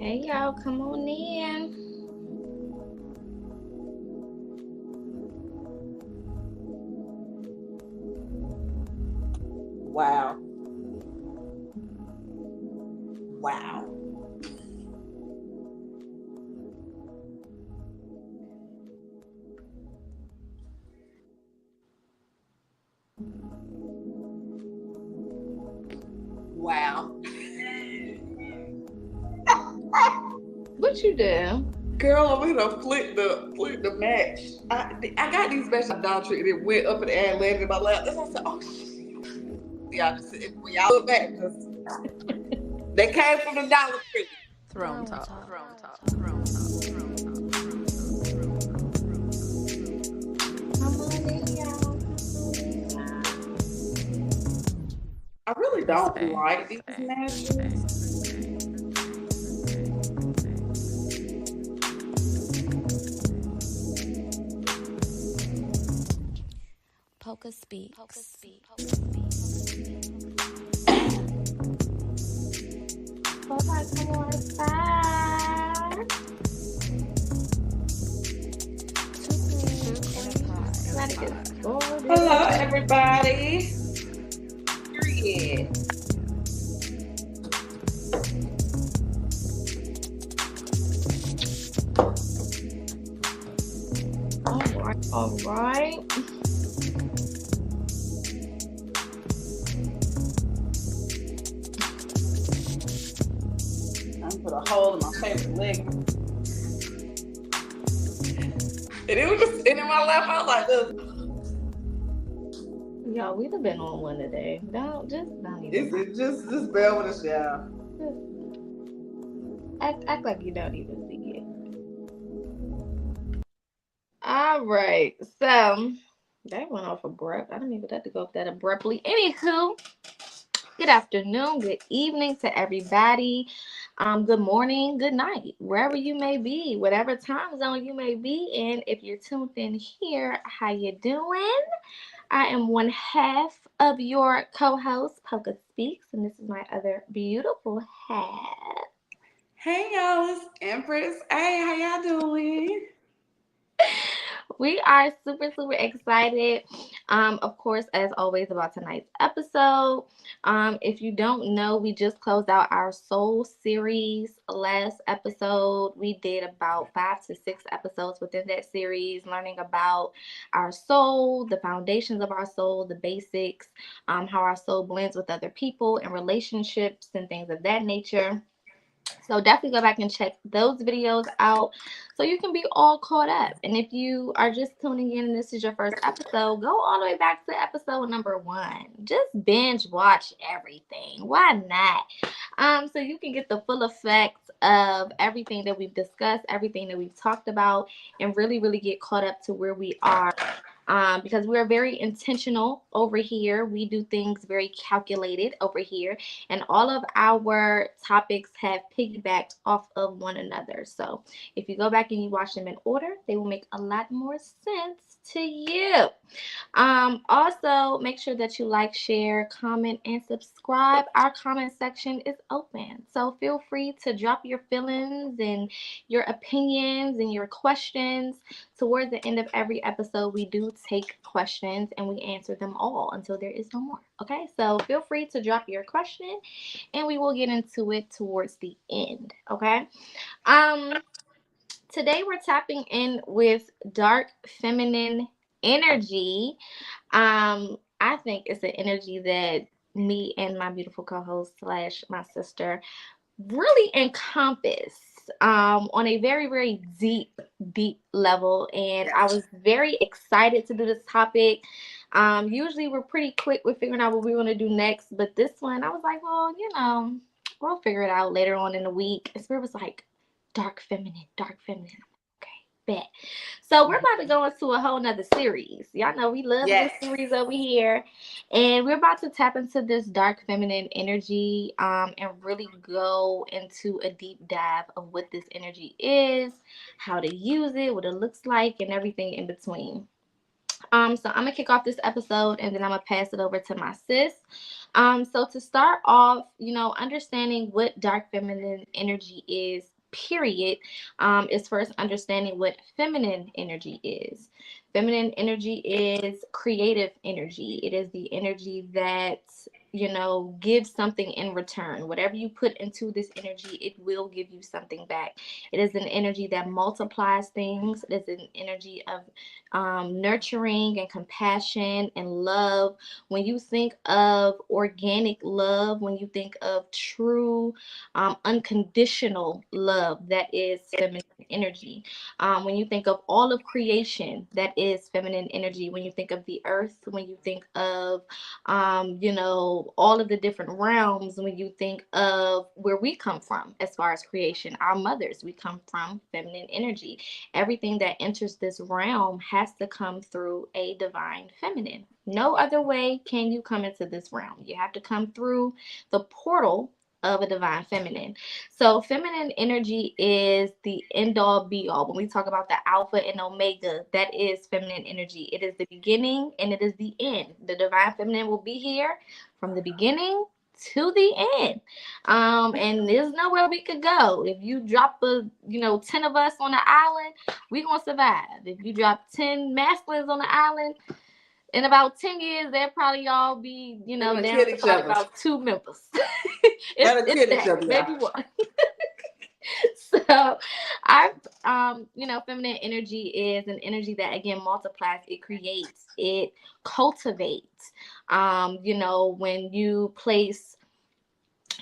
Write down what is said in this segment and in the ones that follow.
Hey y'all, come on in. Wow. Wow. Wow. What you do? Girl, I'm gonna flip the match. I got these matches at Dollar Tree and it went up in the air and landed in my lap. That's why I said, oh shit. Y'all just when y'all look back, because they came from the Dollar Tree. Throne talk. Come on in, y'all. I really don't like these matches. Polka speaks. Bye-bye, come on inside. Let's get started. Hello, everybody. Period. All right. I'm gonna put a hole in my favorite leg. And it was just sitting in my lap. I was like, this. Yo, we'd have been on one today. Don't even. It's just bear with us, y'all. Act like you don't even see it. All right. So that went off abrupt. I didn't even have to go off that abruptly. Anywho, good afternoon, good evening to everybody. Good morning, good night, wherever you may be, whatever time zone you may be in. If you're tuned in here, how you doing? I am one half of your co-host, Polka Speaks, and this is my other beautiful half. Hey y'all, it's Empress. Hey, how y'all doing? We are super excited, of course, as always, about tonight's episode. If you don't know, we just closed out our soul series last episode. We did about 5 to 6 episodes within that series, learning about our soul, the foundations of our soul, the basics, how our soul blends with other people and relationships and things of that nature. So definitely go back and check those videos out so you can be all caught up. And if you are just tuning in and this is your first episode, go all the way back to episode number 1. Just binge watch everything. Why not? So you can get the full effect of everything that we've discussed, everything that we've talked about, and really get caught up to where we are. Because we're very intentional over here. We do things very calculated over here, and all of our topics have piggybacked off of one another. So if you go back and you watch them in order, they will make a lot more sense to you. Also, make sure that you like, share, comment, and subscribe. Our comment section is open, so feel free to drop your feelings and your opinions and your questions. Towards the end of every episode, we do take questions and we answer them all until there is no more. Okay, so feel free to drop your question and we will get into it towards the end. Okay, um, today we're tapping in with dark feminine energy. I think it's an energy that me and my beautiful co-host slash my sister really encompass on a very deep level, and I was very excited to do this topic. Usually we're pretty quick with figuring out what we want to do next, but this one I was like, well, we'll figure it out later on in the week. And Spirit was like, dark feminine. Okay, bet. So we're about to go into a whole nother series. Y'all know we love this series over here. And we're about to tap into this dark feminine energy, and really go into a deep dive of what this energy is, how to use it, what it looks like, and everything in between. So I'm gonna kick off this episode and then I'm gonna pass it over to my sis. So to start off, understanding what dark feminine energy is period, is first understanding what feminine energy is. Feminine energy is creative energy. It is the energy that, gives something in return. Whatever you put into this energy, it will give you something back. It is an energy that multiplies things. It is an energy of nurturing and compassion and love. When you think of organic love, when you think of true, unconditional love, that is feminine energy. When you think of all of creation, that is feminine energy. When you think of the earth, when you think of, all of the different realms, when you think of where we come from as far as creation, our mothers, we come from feminine energy. Everything that enters this realm has to come through a divine feminine. No other way can you come into this realm. You have to come through the portal of a divine feminine. So feminine energy is the end all be all. When we talk about the alpha and omega, that is feminine energy. It is the beginning and it is the end. The divine feminine will be here from the beginning to the end. And there's nowhere we could go. If you drop 10 of us on the island, we gonna survive. If you drop 10 masculines on the island, in about 10 years, they'll probably all be, down to probably about 2 members. It's that, maybe one. So our feminine energy is an energy that again multiplies, it creates, it cultivates. When you place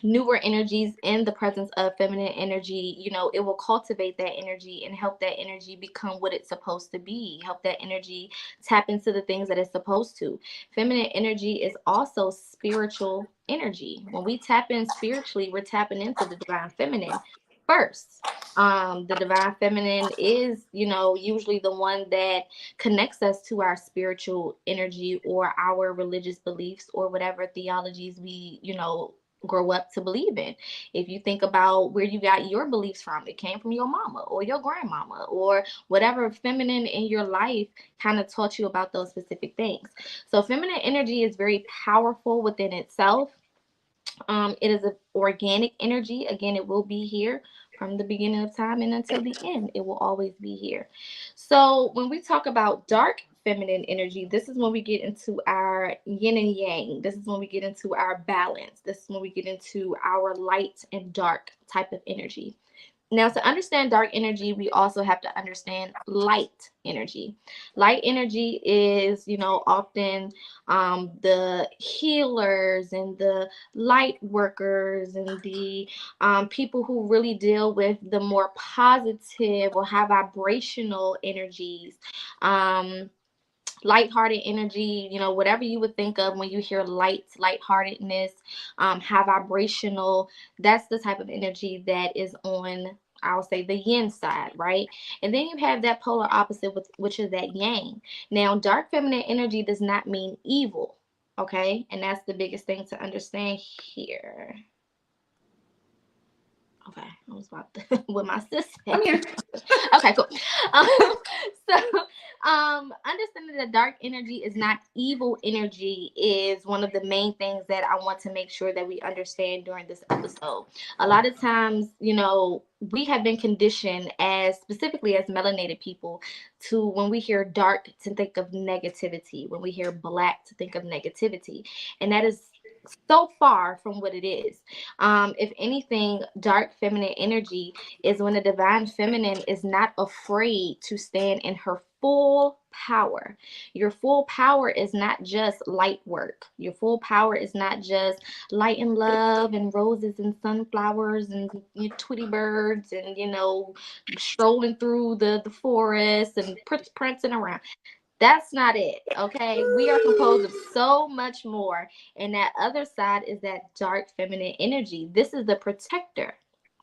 newer energies in the presence of feminine energy, it will cultivate that energy and help that energy become what it's supposed to be, help that energy tap into the things that it's supposed to. Feminine energy is also spiritual energy. When we tap in spiritually, we're tapping into the divine feminine first. The divine feminine is, usually the one that connects us to our spiritual energy or our religious beliefs or whatever theologies we, grow up to believe in. If you think about where you got your beliefs from, it came from your mama or your grandmama or whatever feminine in your life kind of taught you about those specific things. So feminine energy is very powerful within itself. It is an organic energy. Again, it will be here from the beginning of time and until the end. It will always be here. So when we talk about dark feminine energy, this is when we get into our yin and yang. This is when we get into our balance. This is when we get into our light and dark type of energy. Now, to understand dark energy, we also have to understand light energy. Light energy is, often the healers and the light workers and the people who really deal with the more positive or high vibrational energies. Lighthearted energy, whatever you would think of when you hear lightheartedness, high vibrational, that's the type of energy that is on, I'll say, the yin side, right? And then you have that polar opposite, which is that yang. Now, dark feminine energy does not mean evil, okay? And that's the biggest thing to understand here. Okay, I was about to with my sister. I'm here. Okay, cool. So, understanding that dark energy is not evil energy is one of the main things that I want to make sure that we understand during this episode. A lot of times, we have been conditioned, as specifically as melanated people, to, when we hear dark, to think of negativity, when we hear black, to think of negativity, and that is so far from what it is. If anything, dark feminine energy is when the divine feminine is not afraid to stand in her full power. Your full power is not just light work. Your full power is not just light and love and roses and sunflowers and Tweety birds and strolling through the forest and prancing around. That's not it, okay? We are composed of so much more. And that other side is that dark feminine energy. This is the protector,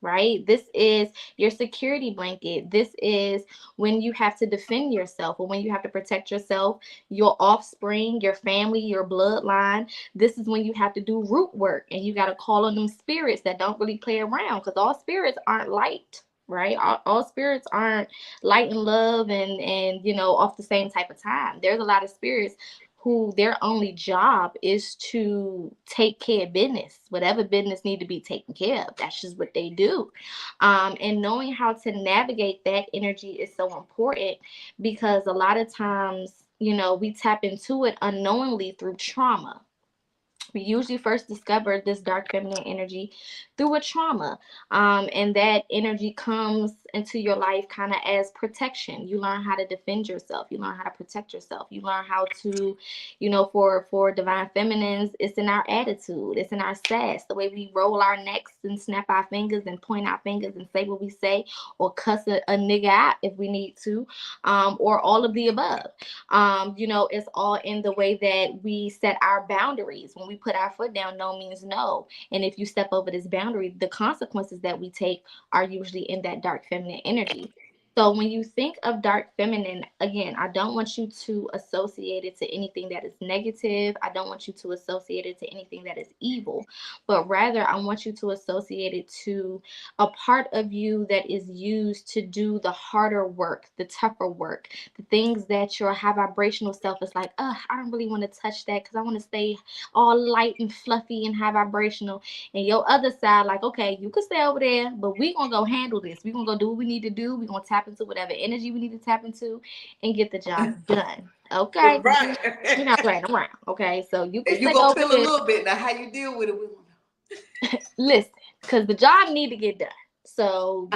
right? This is your security blanket. This is when you have to defend yourself, or when you have to protect yourself, your offspring, your family, your bloodline. This is when you have to do root work, and you got to call on them spirits that don't really play around, because all spirits aren't light. Right, all spirits aren't light and love and off the same type of time. There's a lot of spirits who their only job is to take care of business, whatever business need to be taken care of. That's just what they do. And knowing how to navigate that energy is so important, because a lot of times, we tap into it unknowingly through trauma. We usually first discover this dark feminine energy through a trauma. And that energy comes into your life kind of as protection. You learn how to defend yourself. You learn how to protect yourself. You learn how to, for divine feminines, it's in our attitude. It's in our sass, the way we roll our necks and snap our fingers and point our fingers and say what we say, or cuss a nigga out if we need to, or all of the above. It's all in the way that we set our boundaries. When we put our foot down, no means no. And if you step over this boundary, the consequences that we take are usually in that dark feminine energy. So when you think of dark feminine, again, I don't want you to associate it to anything that is negative. I don't want you to associate it to anything that is evil, but rather I want you to associate it to a part of you that is used to do the harder work, the tougher work, the things that your high vibrational self is like, I don't really want to touch that because I want to stay all light and fluffy and high vibrational. And your other side, like, okay, you can stay over there, but we're going to go handle this. We're going to go do what we need to do. We're going to tap into whatever energy we need to tap into and get the job done. Okay? Right. You're not playing around. Okay? So you can And you stay go over feel there. a little bit. Now, how you deal with it, we don't know. Listen, because the job need to get done. So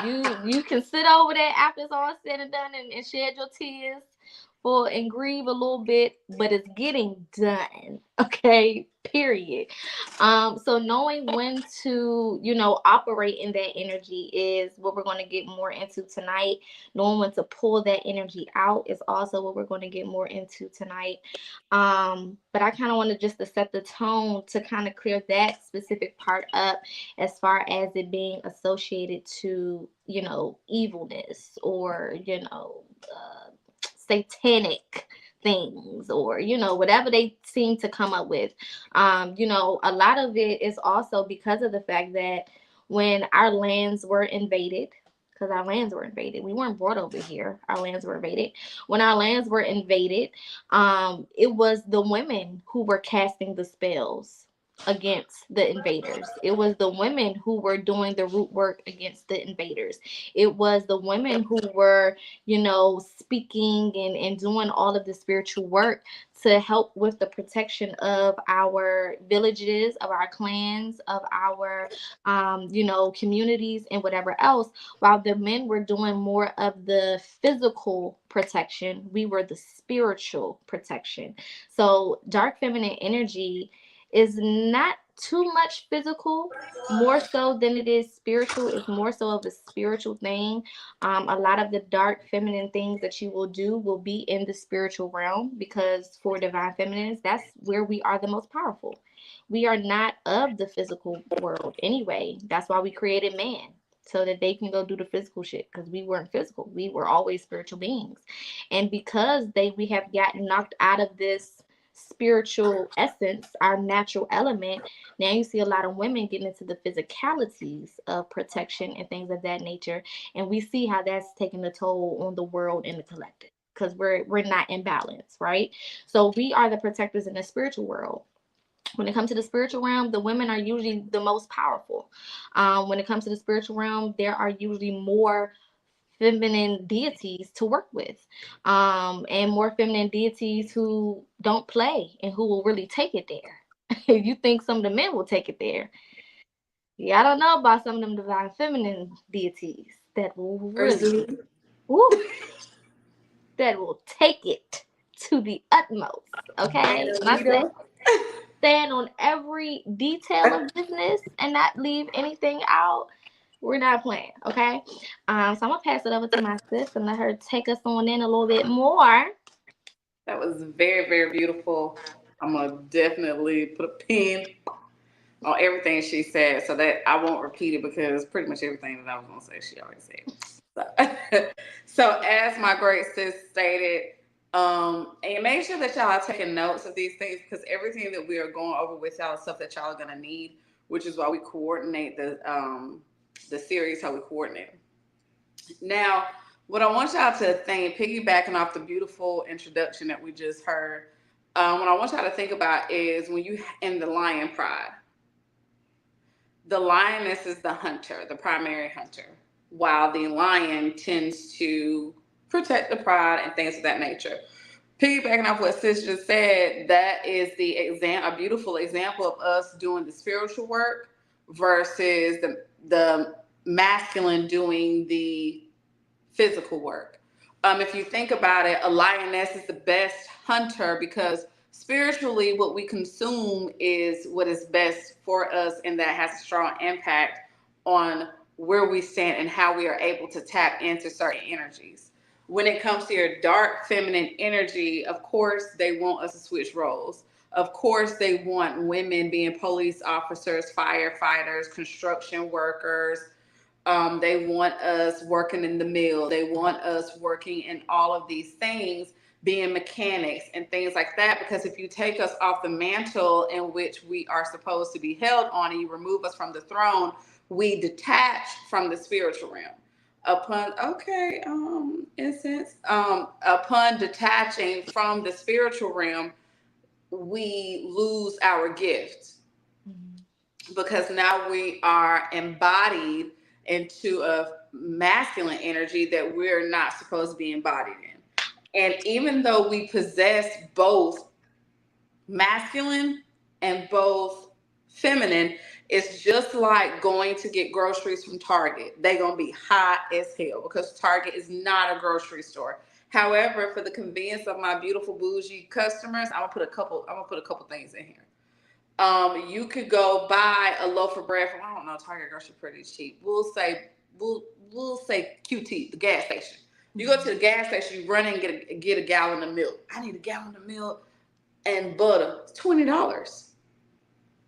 you can sit over there after it's all said and done and shed your tears and grieve a little bit, but it's getting done. Okay, period. So knowing when to, operate in that energy is what we're going to get more into tonight. Knowing when to pull that energy out is also what we're going to get more into tonight. But I kind of wanted just to set the tone to kind of clear that specific part up, as far as it being associated to, evilness, or, satanic things, or whatever they seem to come up with. A lot of it is also because of the fact that when our lands were invaded, because our lands were invaded, we weren't brought over here, our lands were invaded. When our lands were invaded, it was the women who were casting the spells against the invaders. It was the women who were doing the root work against the invaders. It was the women who were, speaking and doing all of the spiritual work to help with the protection of our villages, of our clans, of our, communities and whatever else, while the men were doing more of the physical protection. We were the spiritual protection. So dark feminine energy is not too much physical, more so than it is spiritual. It's more so of a spiritual thing. A lot of the dark feminine things that you will do will be in the spiritual realm, because for divine feminines, that's where we are the most powerful. We are not of the physical world anyway. That's why we created man, so that they can go do the physical shit, because we weren't physical. We were always spiritual beings. And because we have gotten knocked out of this spiritual essence, our natural element, now you see a lot of women getting into the physicalities of protection and things of that nature. And we see how that's taking a toll on the world and the collective, because we're not in balance, right? So we are the protectors in the spiritual world. When it comes to the spiritual realm, the women are usually the most powerful. When it comes to the spiritual realm, there are usually more feminine deities to work with, and more feminine deities who don't play and who will really take it there. If you think some of the men will take it there, yeah, I don't know about some of them divine feminine deities that will really, woo, that will take it to the utmost. Okay, and I say stand on every detail of business and not leave anything out. We're not playing, okay? So I'm gonna pass it over to my sis and let her take us on in a little bit more. That was very, very beautiful. I'm gonna definitely put a pin on everything she said, so that I won't repeat it, because pretty much everything that I was gonna say, she already said. So, so as my great sis stated, and make sure that y'all are taking notes of these things, because everything that we are going over with y'all is stuff that y'all are gonna need, which is why we coordinate the series, how we coordinate. Now, what I want y'all to think, piggybacking off the beautiful introduction that we just heard, what I want y'all to think about is when you in the lion pride. The lioness is the hunter, the primary hunter, while the lion tends to protect the pride and things of that nature. Piggybacking off what Sis just said, that is a beautiful example of us doing the spiritual work versus the masculine doing the physical work. If you think about it, a lioness is the best hunter because spiritually, what we consume is what is best for us, and that has a strong impact on where we stand and how we are able to tap into certain energies. When it comes to your dark feminine energy, of course, they want us to switch roles. Of course, they want women being police officers, firefighters, construction workers, they want us working in the mill. They want us working in all of these things, being mechanics and things like that. Because if you take us off the mantle in which we are supposed to be held on and you remove us from the throne, we detach from the spiritual realm. Upon detaching from the spiritual realm, we lose our gift because now we are embodied into a masculine energy that we're not supposed to be embodied in. And even though we possess both masculine and both feminine, it's just like going to get groceries from Target. They're going to be hot as hell because Target is not a grocery store. However, for the convenience of my beautiful bougie customers, I'm gonna put a couple things in here. You could go buy a loaf of bread from, I don't know, Target grocery pretty cheap. We'll say QT, the gas station. You go to the gas station, you run and get a gallon of milk. I need a gallon of milk and butter. It's $20.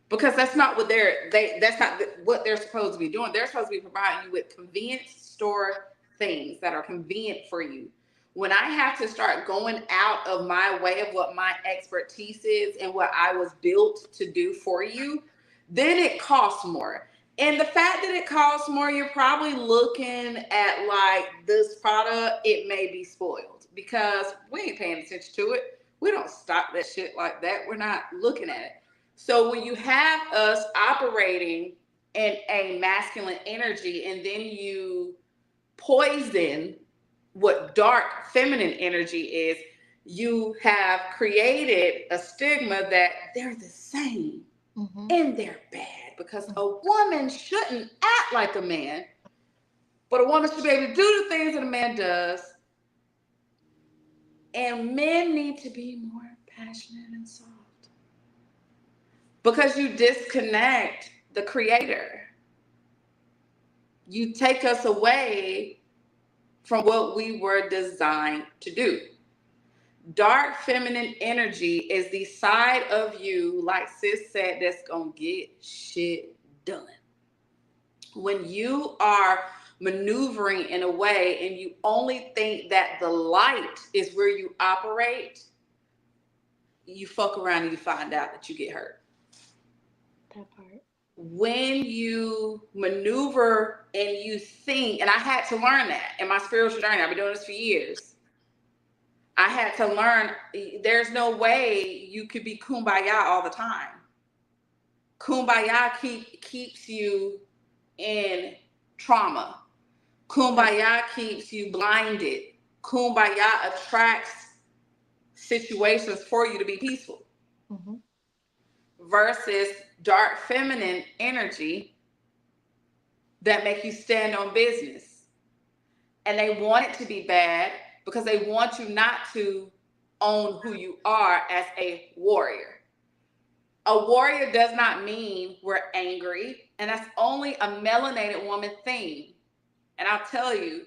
Because that's not what what they're supposed to be doing. They're supposed to be providing you with convenience store things that are convenient for you. When I have to start going out of my way of what my expertise is and what I was built to do for you, then it costs more. And the fact that it costs more, you're probably looking at like this product, it may be spoiled because we ain't paying attention to it. We don't stock that shit like that. We're not looking at it. So when you have us operating in a masculine energy and then you poison what dark feminine energy is, you have created a stigma that they're the same and they're bad because a woman shouldn't act like a man, but a woman should be able to do the things that a man does. And men need to be more passionate and soft because you disconnect the creator. You take us away from what we were designed to do. Dark feminine energy is the side of you, like Sis said, that's gonna get shit done. When you are maneuvering in a way and you only think that the light is where you operate, you fuck around and you find out that you get hurt. That part. When you maneuver and you think, and I had to learn that in my spiritual journey. I've been doing this for years. I had to learn there's no way you could be kumbaya all the time. Kumbaya keeps you in trauma. Kumbaya keeps you blinded. Kumbaya attracts situations for you to be peaceful. Versus dark feminine energy that make you stand on business. And they want it to be bad because they want you not to own who you are as a warrior. A warrior does not mean we're angry, and that's only a melanated woman thing. And I'll tell you,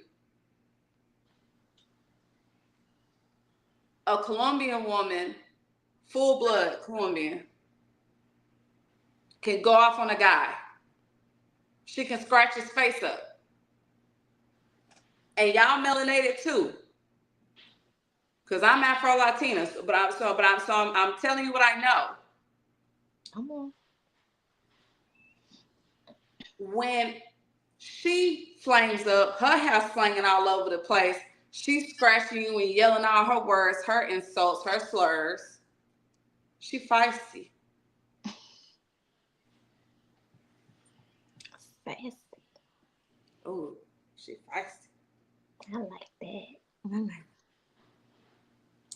a Colombian woman, full blood Colombian, can go off on a guy. She can scratch his face up. And y'all melanated too. Because I'm Afro-Latina, but I'm telling you what I know. Come on. When she flames up, her hair's flinging all over the place. She's scratching you and yelling all her words, her insults, her slurs. She feisty. Sassy. Oh, she feisty. I like that.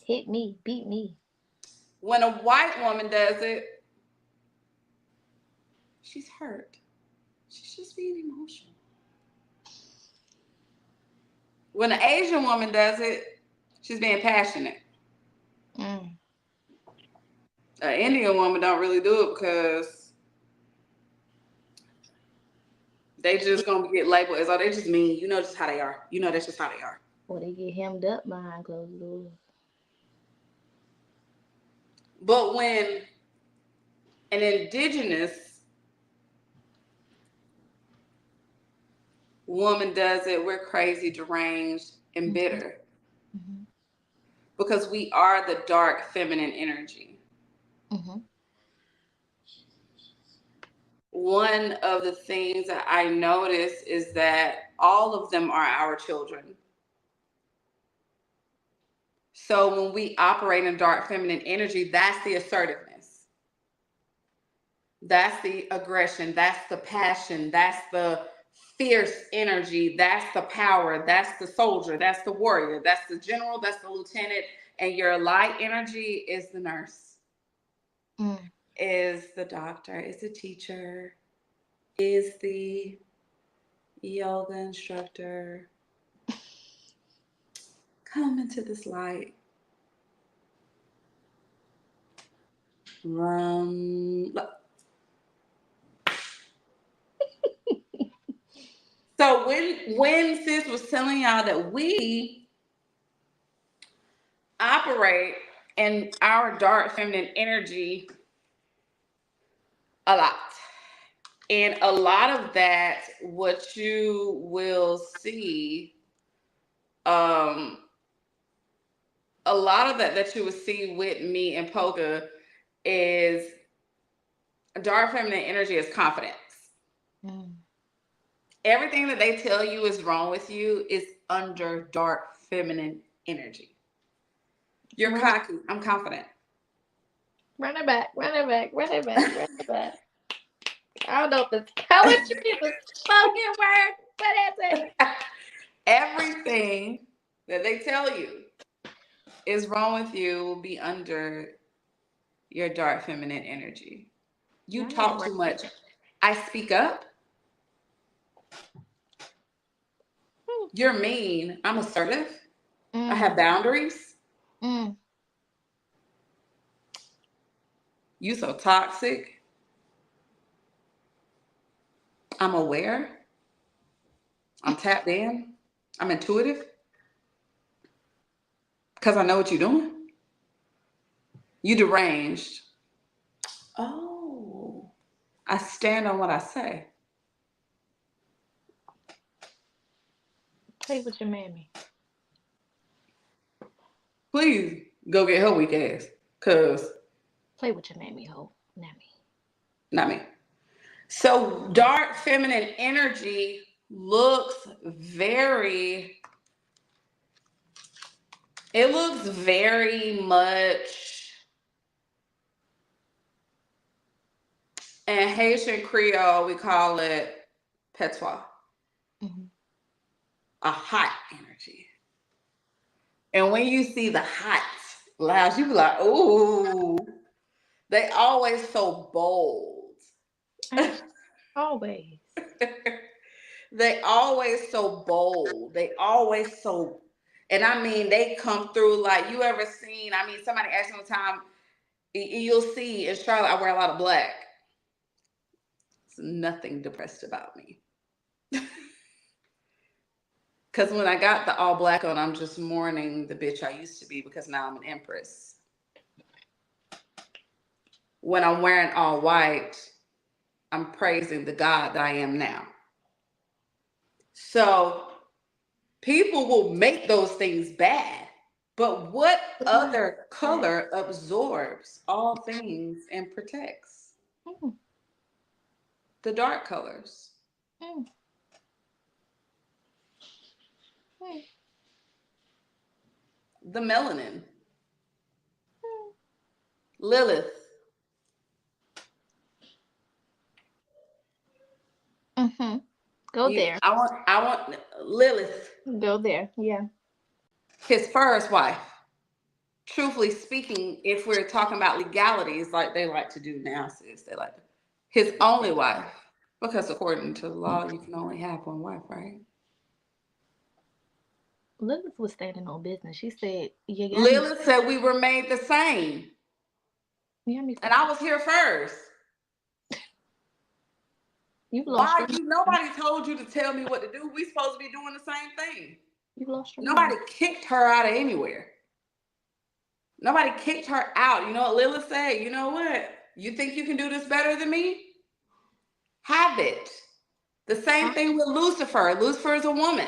Hit me, beat me. When a white woman does it, she's hurt. She's just being emotional. When an Asian woman does it, she's being passionate. Mm. An Indian woman don't really do it because they just gonna get labeled as, oh, they just mean. You know just how they are. You know that's just how they are. Or they get hemmed up behind closed doors. But when an indigenous woman does it, we're crazy, deranged, and bitter Mm-hmm. because we are the dark feminine energy. Mm-hmm. One of the things that I notice is that all of them are our children. So when we operate in dark feminine energy, that's the assertiveness. That's the aggression. That's the passion. That's the fierce energy. That's the power. That's the soldier. That's the warrior. That's the general. That's the lieutenant. And your light energy is the nurse, is the doctor, is the teacher, is the yoga instructor. Come into this light. So when sis was telling y'all that we operate in our dark feminine energy a lot. And a lot of that, what you will see, a lot of that you will see with me and Polka is dark feminine energy is confidence. Everything that they tell you is wrong with you is under dark feminine energy. You're cocky. I'm confident. Run it back, run it back, run it back, run it back. I don't know if it's poetry, if it's spoken word, what is it? Everything that they tell you is wrong with you will be under your dark feminine energy. You talk too much. I speak up. You're mean. I'm assertive. I have boundaries. You so toxic. I'm aware. I'm tapped in. I'm intuitive. Because I know what you're doing. You deranged. Oh. I stand on what I say. Play with your mammy. Please go get her weak ass. Because. Play with your mammy, ho. Not me. Not me. So dark feminine energy looks very much, in Haitian Creole, we call it patois. A hot energy. And when you see the hot loud, you be like, ooh, they always so bold. Always. They always so bold. They always so, and I mean, they come through like, you ever seen, I mean, somebody asked me one time, you'll see in Charlotte, I wear a lot of black. It's nothing depressed about me. Because when I got the all black on, I'm just mourning the bitch I used to be because now I'm an empress. When I'm wearing all white, I'm praising the God that I am now. So people will make those things bad, but what other color absorbs all things and protects? The dark colors. The melanin. Lilith. Mm-hmm. Go there. I want Lilith, Go there. Yeah. his first wife. Truthfully speaking, if we're talking about legalities, like they like to do now, sis, they like his only wife, because according to the law, you can only have one wife, right? Lilith was standing on business. She said, "You got me. Lilith said we were made the same, You got me. and I was here first. You've lost Why your. nobody told you to tell me what to do? We supposed to be doing the same thing. You've lost your Nobody mind. kicked her out of anywhere. Nobody kicked her out. You know what Lilith said? You know what? You think you can do this better than me? Have it. The same thing with Lucifer. Lucifer is a woman.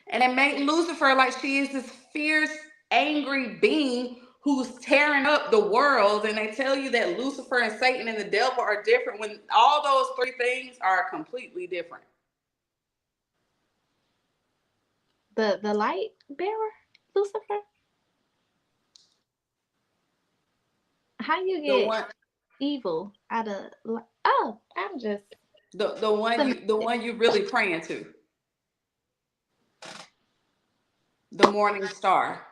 And they make Lucifer like she is this fierce, angry being who's tearing up the world. And they tell you that Lucifer and Satan and the devil are different when all those three things are completely different. The light bearer, Lucifer. How you The get one, evil out of? Oh, I'm just. the one you really praying to. The morning star.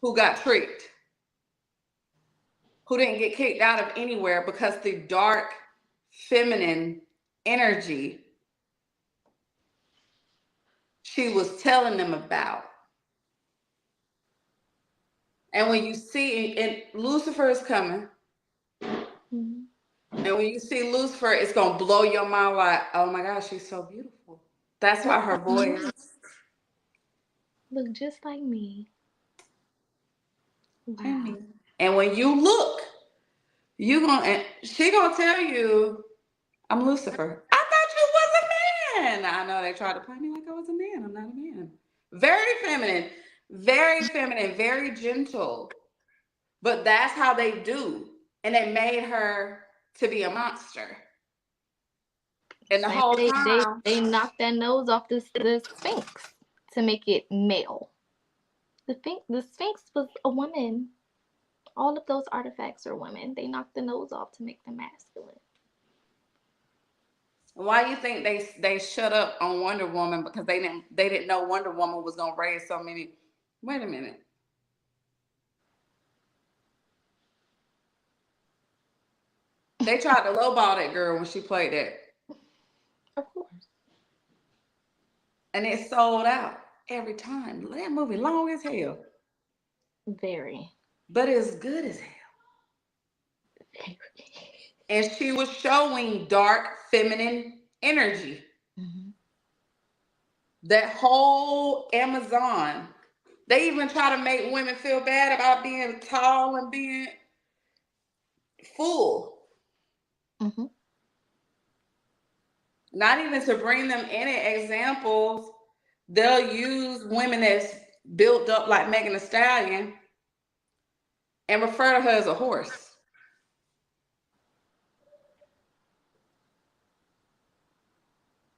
Who got tricked. Who didn't get kicked out of anywhere because the dark feminine energy she was telling them about. And when you see, and Lucifer is coming, Mhm. and when you see Lucifer, it's going to blow your mind like, oh my gosh, she's so beautiful. That's why her voice. Look just like me. Wow. And when you look, she gonna tell you, I'm Lucifer. I thought you was a man. I know they tried to play me like I was a man. I'm not a man. Very feminine, very gentle. But that's how they do. And they made her to be a monster. And the whole time They knocked that nose off the Sphinx to make it male. The Sphinx was a woman. All of those artifacts are women. They knocked the nose off to make them masculine. why you think they shut up on Wonder Woman? Because they didn't know Wonder Woman was gonna raise so many. Wait a minute. They tried to lowball that girl when she played that. Of course. And it sold out every time. That movie long as hell. Very. But it's good as hell. And she was showing dark feminine energy. Mm-hmm. That whole Amazon. They even try to make women feel bad about being tall and being full. Mm-hmm. Not even to bring them any examples. They'll use women that's built up like Megan Thee Stallion and refer to her as a horse.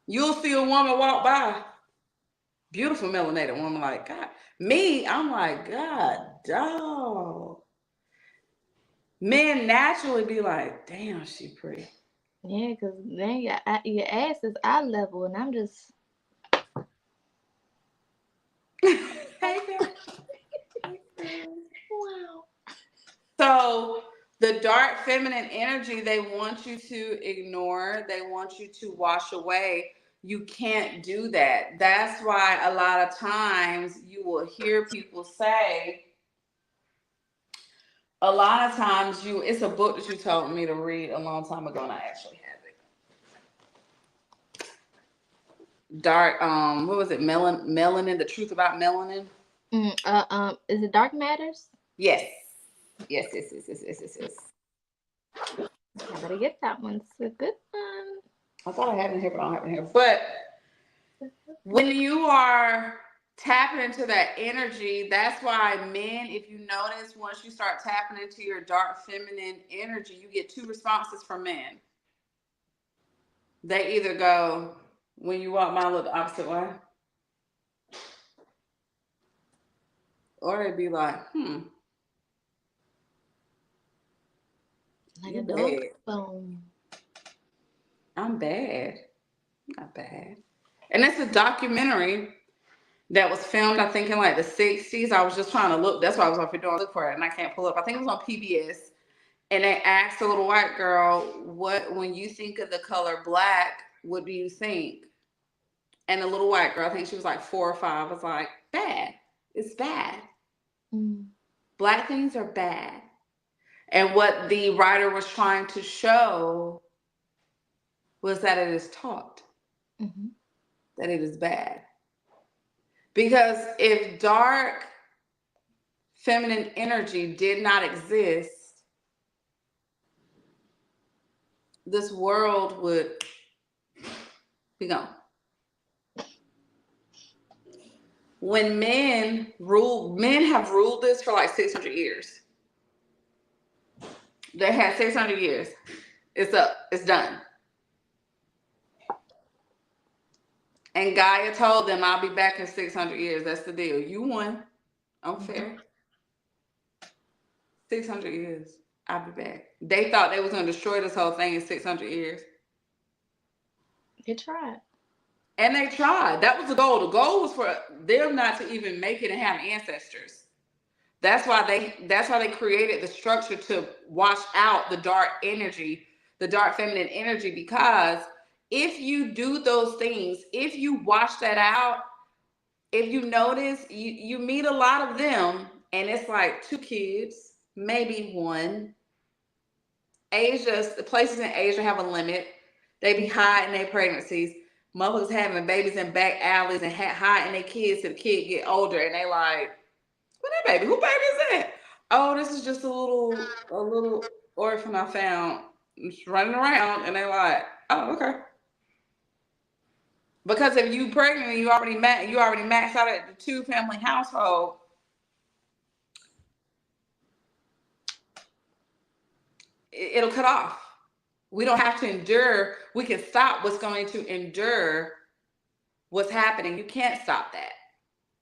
You'll see a woman walk by, beautiful melanated woman, like, God. Me, I'm like, God, dog. Men naturally be like, damn, she pretty. Yeah, because then your ass is eye level, and I'm just. Hey, girl. Wow. So the dark feminine energy, they want you to ignore. They want you to wash away. You can't do that. That's why a lot of times you will hear people say, a lot of times it's a book that you told me to read a long time ago, and I actually have it. Dark, what was it? Melanin, the truth about melanin. Is it Dark Matters? Yes. Yes. I better get that one. It's a good one. I thought I had it in here, but I don't have it in here. But when you are tapping into that energy, that's why men, if you notice, once you start tapping into your dark feminine energy, you get two responses from men. They either go, when you walk by, look the opposite way. Or they'd be like, Like You a dog bad. bone. I'm bad. Not bad. And it's a documentary that was filmed, I think, in like the 60s. I was just trying to look. That's why I was off here doing look for it, and I can't pull up. I think it was on PBS. And they asked a little white girl, "What, when you think of the color black, what do you think?" And the little white girl, I think she was like 4 or 5, was like, "Bad. It's bad. Mm. Black things are bad." And what the writer was trying to show was that it is taught, Mm-hmm. that it is bad. Because if dark feminine energy did not exist, this world would be gone. When men have ruled this for like 600 years. They had 600 years. It's up. It's done. And Gaia told them, "I'll be back in 600 years. That's the deal. You won. I'm fair. 600 years. I'll be back." They thought they was going to destroy this whole thing in 600 years. They tried. And they tried. That was the goal. The goal was for them not to even make it and have ancestors. That's why they created the structure to wash out the dark energy, the dark feminine energy, because if you do those things, if you wash that out, if you notice, you meet a lot of them and it's like 2 kids, maybe one. The places in Asia have a limit. They be hiding their pregnancies. Mothers having babies in back alleys and hiding their kids till the kid get older, and they like, "What that baby? Who baby is that?" "Oh, this is just a little orphan I found. It's running around," and they like, "Oh, okay." Because if you pregnant and you already maxed out at the 2 family household, it'll cut off. We don't have to endure. We can stop what's going to endure what's happening. You can't stop that.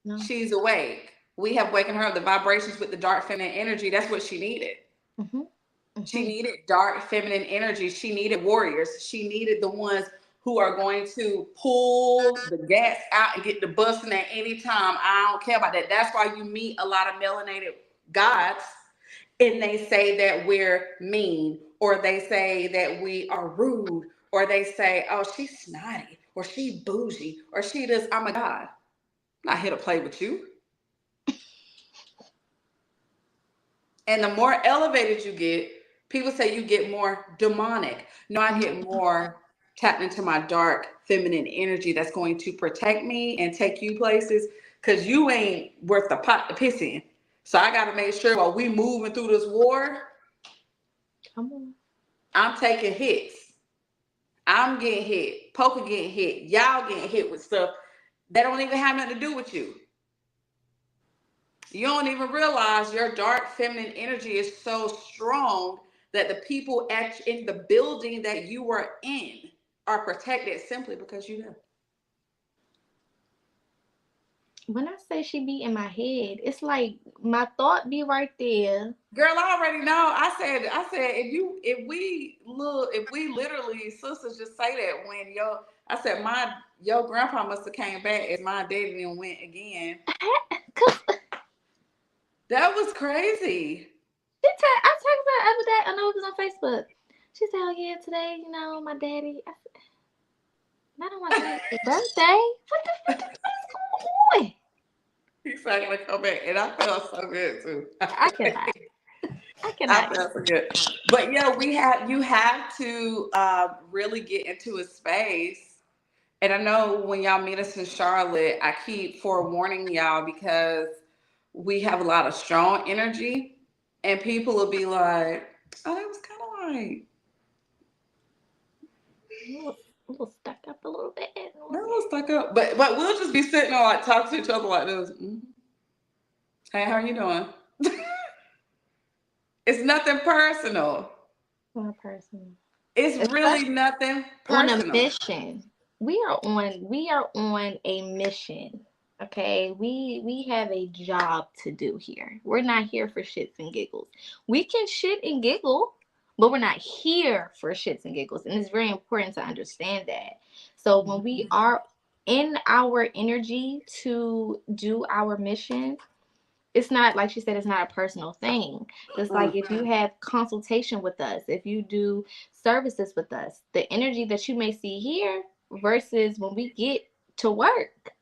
No. She's awake. We have wakened her up. The vibrations with the dark feminine energy, that's what she needed. Mm-hmm. Mm-hmm. She needed dark feminine energy. She needed warriors. She needed the ones who are going to pull the gas out and get the busting at any time. I don't care about that. That's why you meet a lot of melanated gods and they say that we're mean, or they say that we are rude, or they say, "Oh, she's snotty, or she bougie, or she does." I'm a god. I'm not here to play with you. And the more elevated you get, people say you get more demonic. No, I get more tapped into my dark feminine energy that's going to protect me and take you places, because you ain't worth the pot to piss in. So I got to make sure while we moving through this war, Come on. I'm taking hits. I'm getting hit. Poker getting hit. Y'all getting hit with stuff that don't even have nothing to do with you. You don't even realize your dark feminine energy is so strong that the people in the building that you were in are protected simply because you know. When I say she be in my head, it's like my thought be right there. Girl, I already know. I said, if we literally, sisters just say that when your grandpa must have came back as my daddy and went again. That was crazy. I texted her the other day. I know it was on Facebook. She said, "Oh yeah, today, my daddy." I said, "Not on my daddy's birthday. What the fuck is going on?" He's not gonna come back, and I felt so good too. I cannot. I I cannot. felt so good. But yeah, you have to really get into a space. And I know when y'all meet us in Charlotte, I keep forewarning y'all because we have a lot of strong energy, and people will be like, "Oh, that was kind of like A little stuck up a little bit. that was stuck up," but we'll just be sitting there like talking to each other like this. "Hey, how you doing?" It's nothing personal. Not personal. It's really nothing On a personal. mission. We are on a mission. Okay, we have a job to do here. We're not here for shits and giggles. We can shit and giggle, but we're not here for shits and giggles. And it's very important to understand that. So when we are in our energy to do our mission, it's not, like she said, it's not a personal thing. Just like if you have consultation with us, if you do services with us, the energy that you may see here versus when we get to work,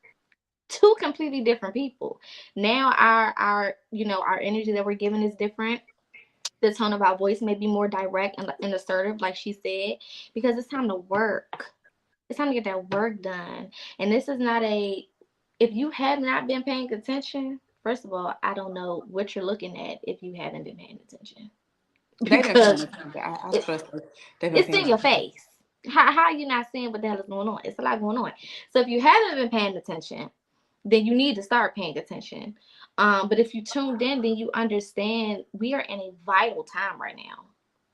two completely different people. Now our our energy that we're giving is different. The tone of our voice may be more direct and assertive, like she said, because it's time to work. It's time to get that work done. And this is not a, if you have not been paying attention, first of all, I don't know what you're looking at if you haven't been paying attention. They've been paying Because attention. I trust them. They've been it's paying in your attention. face. How are you not seeing what the hell is going on? It's a lot going on. So if you haven't been paying attention, then you need to start paying attention. But if you tuned in, then you understand we are in a vital time right now.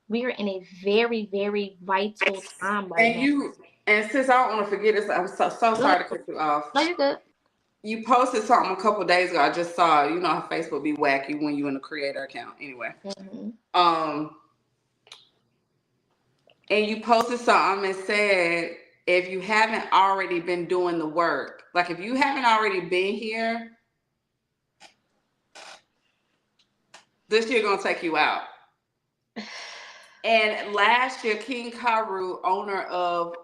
We are in a very, very vital time right And now. you, and since I don't want to forget this, I'm so Go ahead. sorry to cut you off. No, you're good. You posted something a couple days ago. I just saw. You know how Facebook be wacky when you in a creator account. Anyway, Mm-hmm. and you posted something and said, if you haven't already been doing the work, like if you haven't already been here, this year gonna take you out. And last year, King Karu, owner of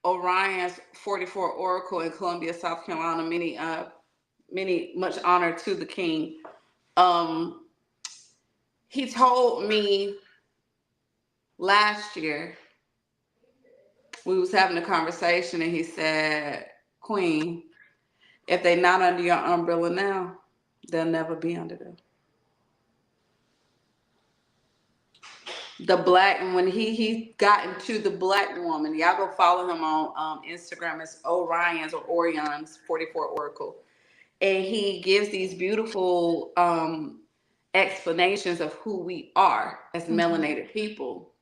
Orion's 44 Oracle in Columbia, South Carolina, many much honor to the king. He told me last year, we was having a conversation, and he said, Queen, if they not under your umbrella now, they'll never be under them. The black, and when he got into the black woman, y'all go follow him on Instagram. It's Orion's 44 Oracle, and he gives these beautiful explanations of who we are as melanated people.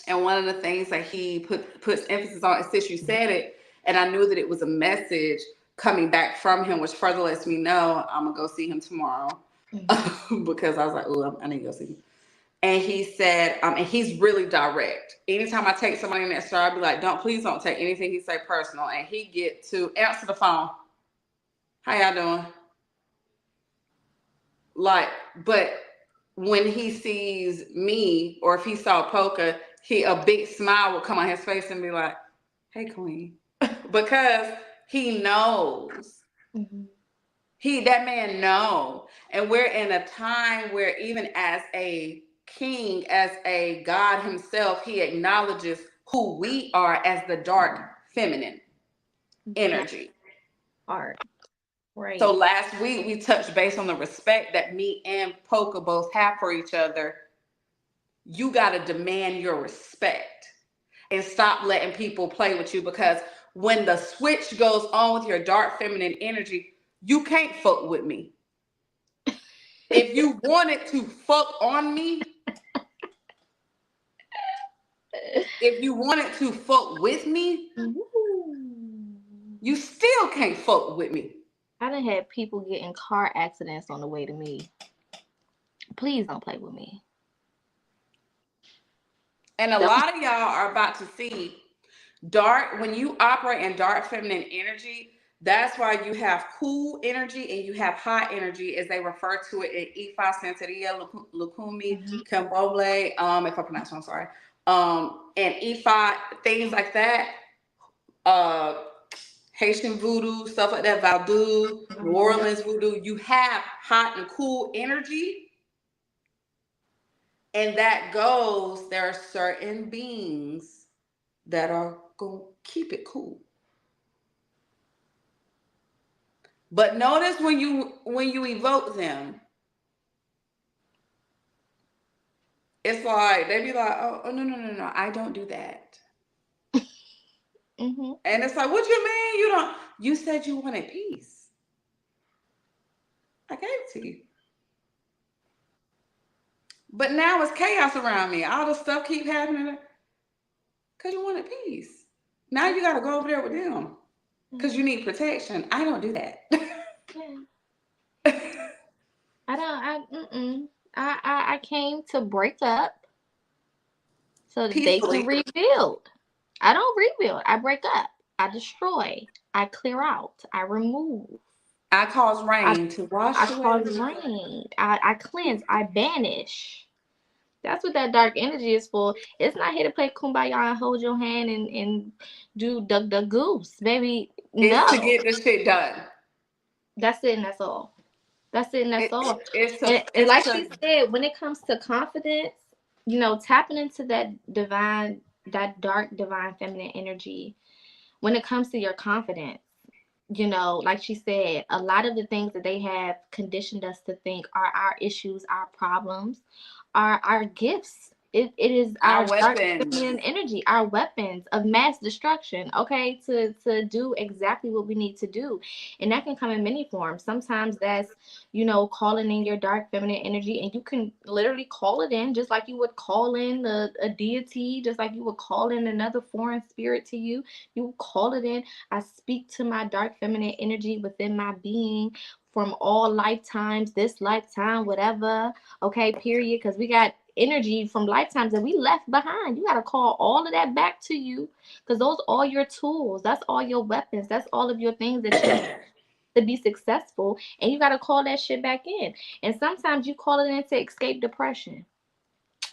And one of the things that he puts emphasis on, since you said it, and I knew that it was a message coming back from him, which further lets me know I'm gonna go see him tomorrow. Because I was like, oh, I need to go see him. And he said, and he's really direct. Anytime I take somebody in that store, I'll be like, please don't take anything he say personal. And he get to answer the phone. How y'all doing? Like, but when he sees me, or if he saw Polka, a big smile will come on his face and be like, hey, Queen. Because he knows. Mm-hmm. That man know. And we're in a time where even as a king, as a God himself, he acknowledges who we are as the dark feminine energy. Art. Right. So last week we touched base on the respect that me and Polka both have for each other. You got to demand your respect and stop letting people play with you, because when the switch goes on with your dark feminine energy, you can't fuck with me. If you wanted to fuck on me, if you wanted to fuck with me, you still can't fuck with me. I done had people get in car accidents on the way to me. Please don't play with me. And a lot of y'all are about to see dark, when you operate in dark feminine energy, that's why you have cool energy and you have hot energy, as they refer to it in Ifa, Santeria, Lukumi, Kambole, if I pronounce it, I'm sorry. And Ifa, things like that, Haitian voodoo, stuff like that, Vaudoux, New Orleans voodoo, you have hot and cool energy. And that goes, there are certain beings that are going to keep it cool. But notice when you evoke them, it's like, they be like, oh no, I don't do that. Mm-hmm. And it's like, what you mean? You said you wanted peace. I gave it to you. But now it's chaos around me. All the stuff keep happening because you wanted peace. Now you got to go over there with them because you need protection. I don't do that. I came to break up. so that they can peacefully. rebuild. I don't rebuild. I break up. I destroy. I clear out. I remove. I cause I rain to I wash away cause the rain. I cleanse. I banish. That's what that dark energy is for. It's not here to play kumbaya and hold your hand and do duck duck goose, baby. It's to No. get the shit done. That's it and that's all. That's it and that's all. And It's like to she said, when it comes to confidence, tapping into that dark divine feminine energy, when it comes to your confidence, like she said, a lot of the things that they have conditioned us to think are our issues, our problems, are our gifts. It is our our dark weapons. feminine energy, our weapons of mass destruction, okay, to do exactly what we need to do. And that can come in many forms. Sometimes that's, calling in your dark feminine energy, and you can literally call it in just like you would call in a deity, just like you would call in another foreign spirit to you. You call it in. I speak to my dark feminine energy within my being from all lifetimes, this lifetime, whatever. Okay, period. Because we got energy from lifetimes that we left behind. You got to call all of that back to you because those are all your tools. That's all your weapons. That's all of your things that you need to be successful. And you got to call that shit back in. And sometimes you call it in to escape depression.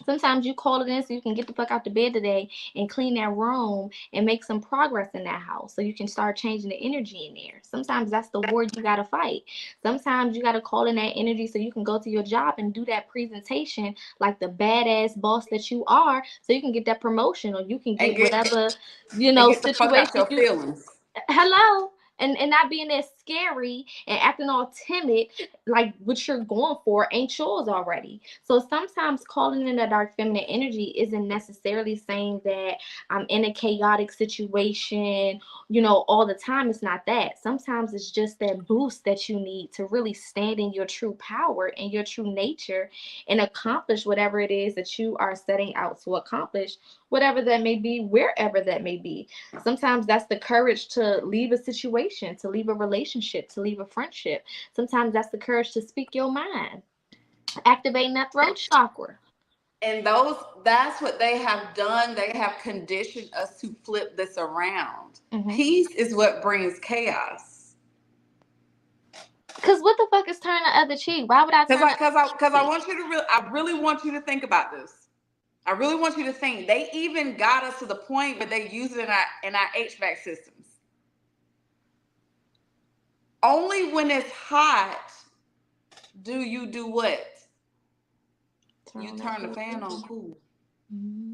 Sometimes you call it in so you can get the fuck out the bed today and clean that room and make some progress in that house so you can start changing the energy in there. Sometimes that's the war you got to fight. Sometimes you got to call in that energy so you can go to your job and do that presentation like the badass boss that you are so you can get that promotion or you can and get get whatever, and get the fuck out situation your you feelings. hello and not being that scary and acting all timid like what you're going for ain't yours already. So sometimes calling in the dark feminine energy isn't necessarily saying that I'm in a chaotic situation, all the time. It's not that. Sometimes it's just that boost that you need to really stand in your true power and your true nature and accomplish whatever it is that you are setting out to accomplish, whatever that may be, wherever that may be. Sometimes that's the courage to leave a situation, to leave a relationship, to leave a friendship. Sometimes that's the courage to speak your mind, activating that throat chakra. And that's what they have done. They have conditioned us to flip this around. Mm-hmm. Peace is what brings chaos. Because what the fuck is turn the other cheek? Why would I Because turn I, the because I, because I cheek? want you to I really want you to think about this. I really want you to think. They even got us to the point where they use it in our HVAC systems. Only when it's hot do you do what? You turn the fan on cool. Mm-hmm.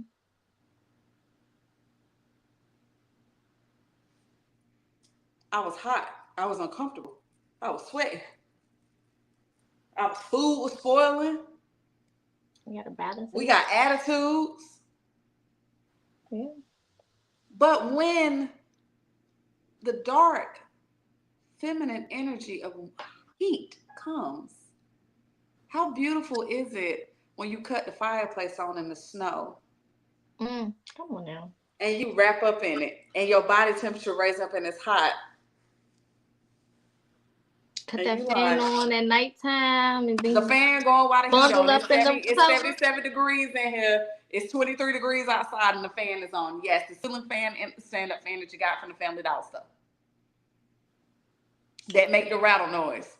I was hot. I was uncomfortable. I was sweating. Our food was spoiling. We got to balance We it got out. attitudes. Yeah. But when the dark feminine energy of heat comes, how beautiful is it when you cut the fireplace on in the snow Come on now. and you wrap up in it and your body temperature raise up and it's hot Cut and that you fan like on at nighttime and the be fan going while the heat bundled on. up in the It's cover. 77 degrees in here. It's 23 degrees outside and the fan is on. Yes, the ceiling fan and the stand-up fan that you got from the Family Dollar stuff. That make the rattle noise.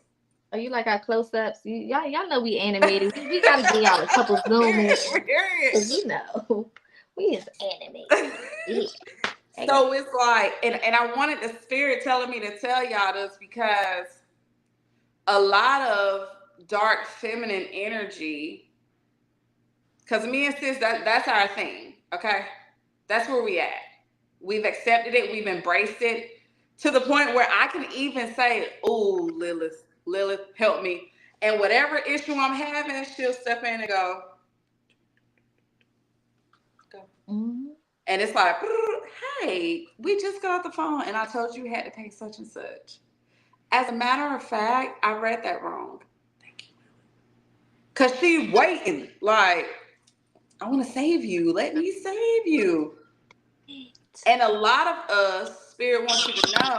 Oh, you like our close-ups? Y'all know we animated. We gotta give y'all a couple zoom Period. ins. Period. Cause we is animated. Yeah. So it's like, and I wanted the spirit telling me to tell y'all this because a lot of dark feminine energy, because me and sis, that's our thing, okay? That's where we at. We've accepted it, we've embraced it to the point where I can even say, oh, Lilith, help me. And whatever issue I'm having, she'll step in and go. Mm-hmm. And it's like, hey, we just got off the phone and I told you you had to pay such and such. As a matter of fact, I read that wrong. Thank you. Because she waiting. Like, I want to save you. Let me save you. And a lot of us, Spirit wants you to know,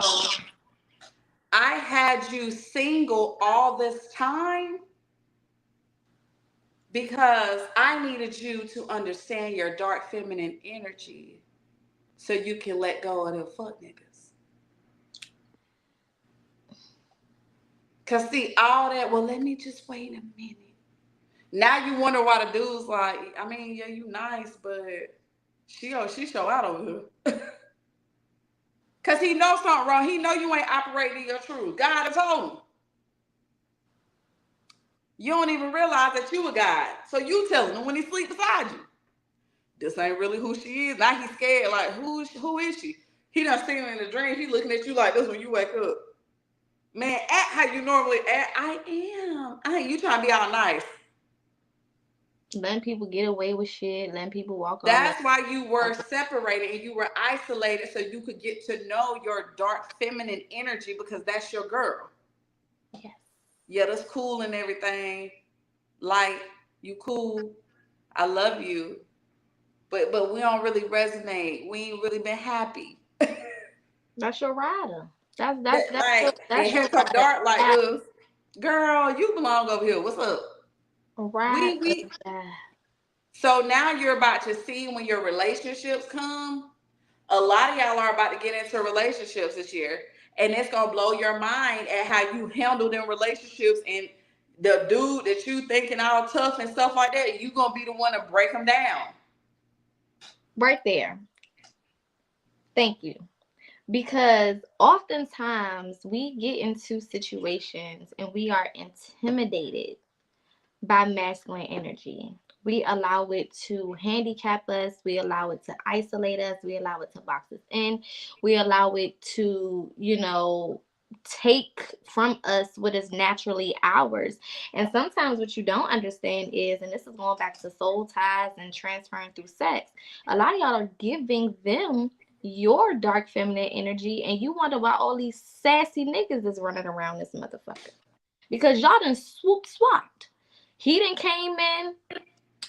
I had you single all this time Because I needed you to understand your dark feminine energy so you can let go of them fuck niggas. Cause see, all that, well, let me just wait a minute. Now you wonder why the dude's like, I mean, yeah, you nice, but she show out over here. Cause he knows something wrong. He know you ain't operating your truth. God has told him. You don't even realize that you a God. So you telling him when he sleep beside you. This ain't really who she is. Now he's scared. Like, who is she? He done seen her in the dream. He looking at you like this when you wake up. Man, act how you normally act. I am. You trying to be all nice. Letting people get away with shit, letting people walk on. That's why you were separated and you were isolated so you could get to know your dark feminine energy because that's your girl. Yes. Yeah, that's cool and everything. Like, you cool. I love you. But we don't really resonate. We ain't really been happy. That's your rider. That's and here come dark like this. Girl, you belong over here. What's up? Right. So now you're about to see when your relationships come. A lot of y'all are about to get into relationships this year. And it's going to blow your mind at how you handle them relationships. And the dude that you thinking all tough and stuff like that, you going to be the one to break them down. Right there. Thank you. Because oftentimes we get into situations and we are intimidated by masculine energy. We allow it to handicap us. We allow it to isolate us. We allow it to box us in. We allow it to, take from us what is naturally ours. And sometimes what you don't understand is, and this is going back to soul ties and transferring through sex, a lot of y'all are giving them your dark feminine energy, and you wonder why all these sassy niggas is running around this motherfucker. Because y'all done swapped. He done came in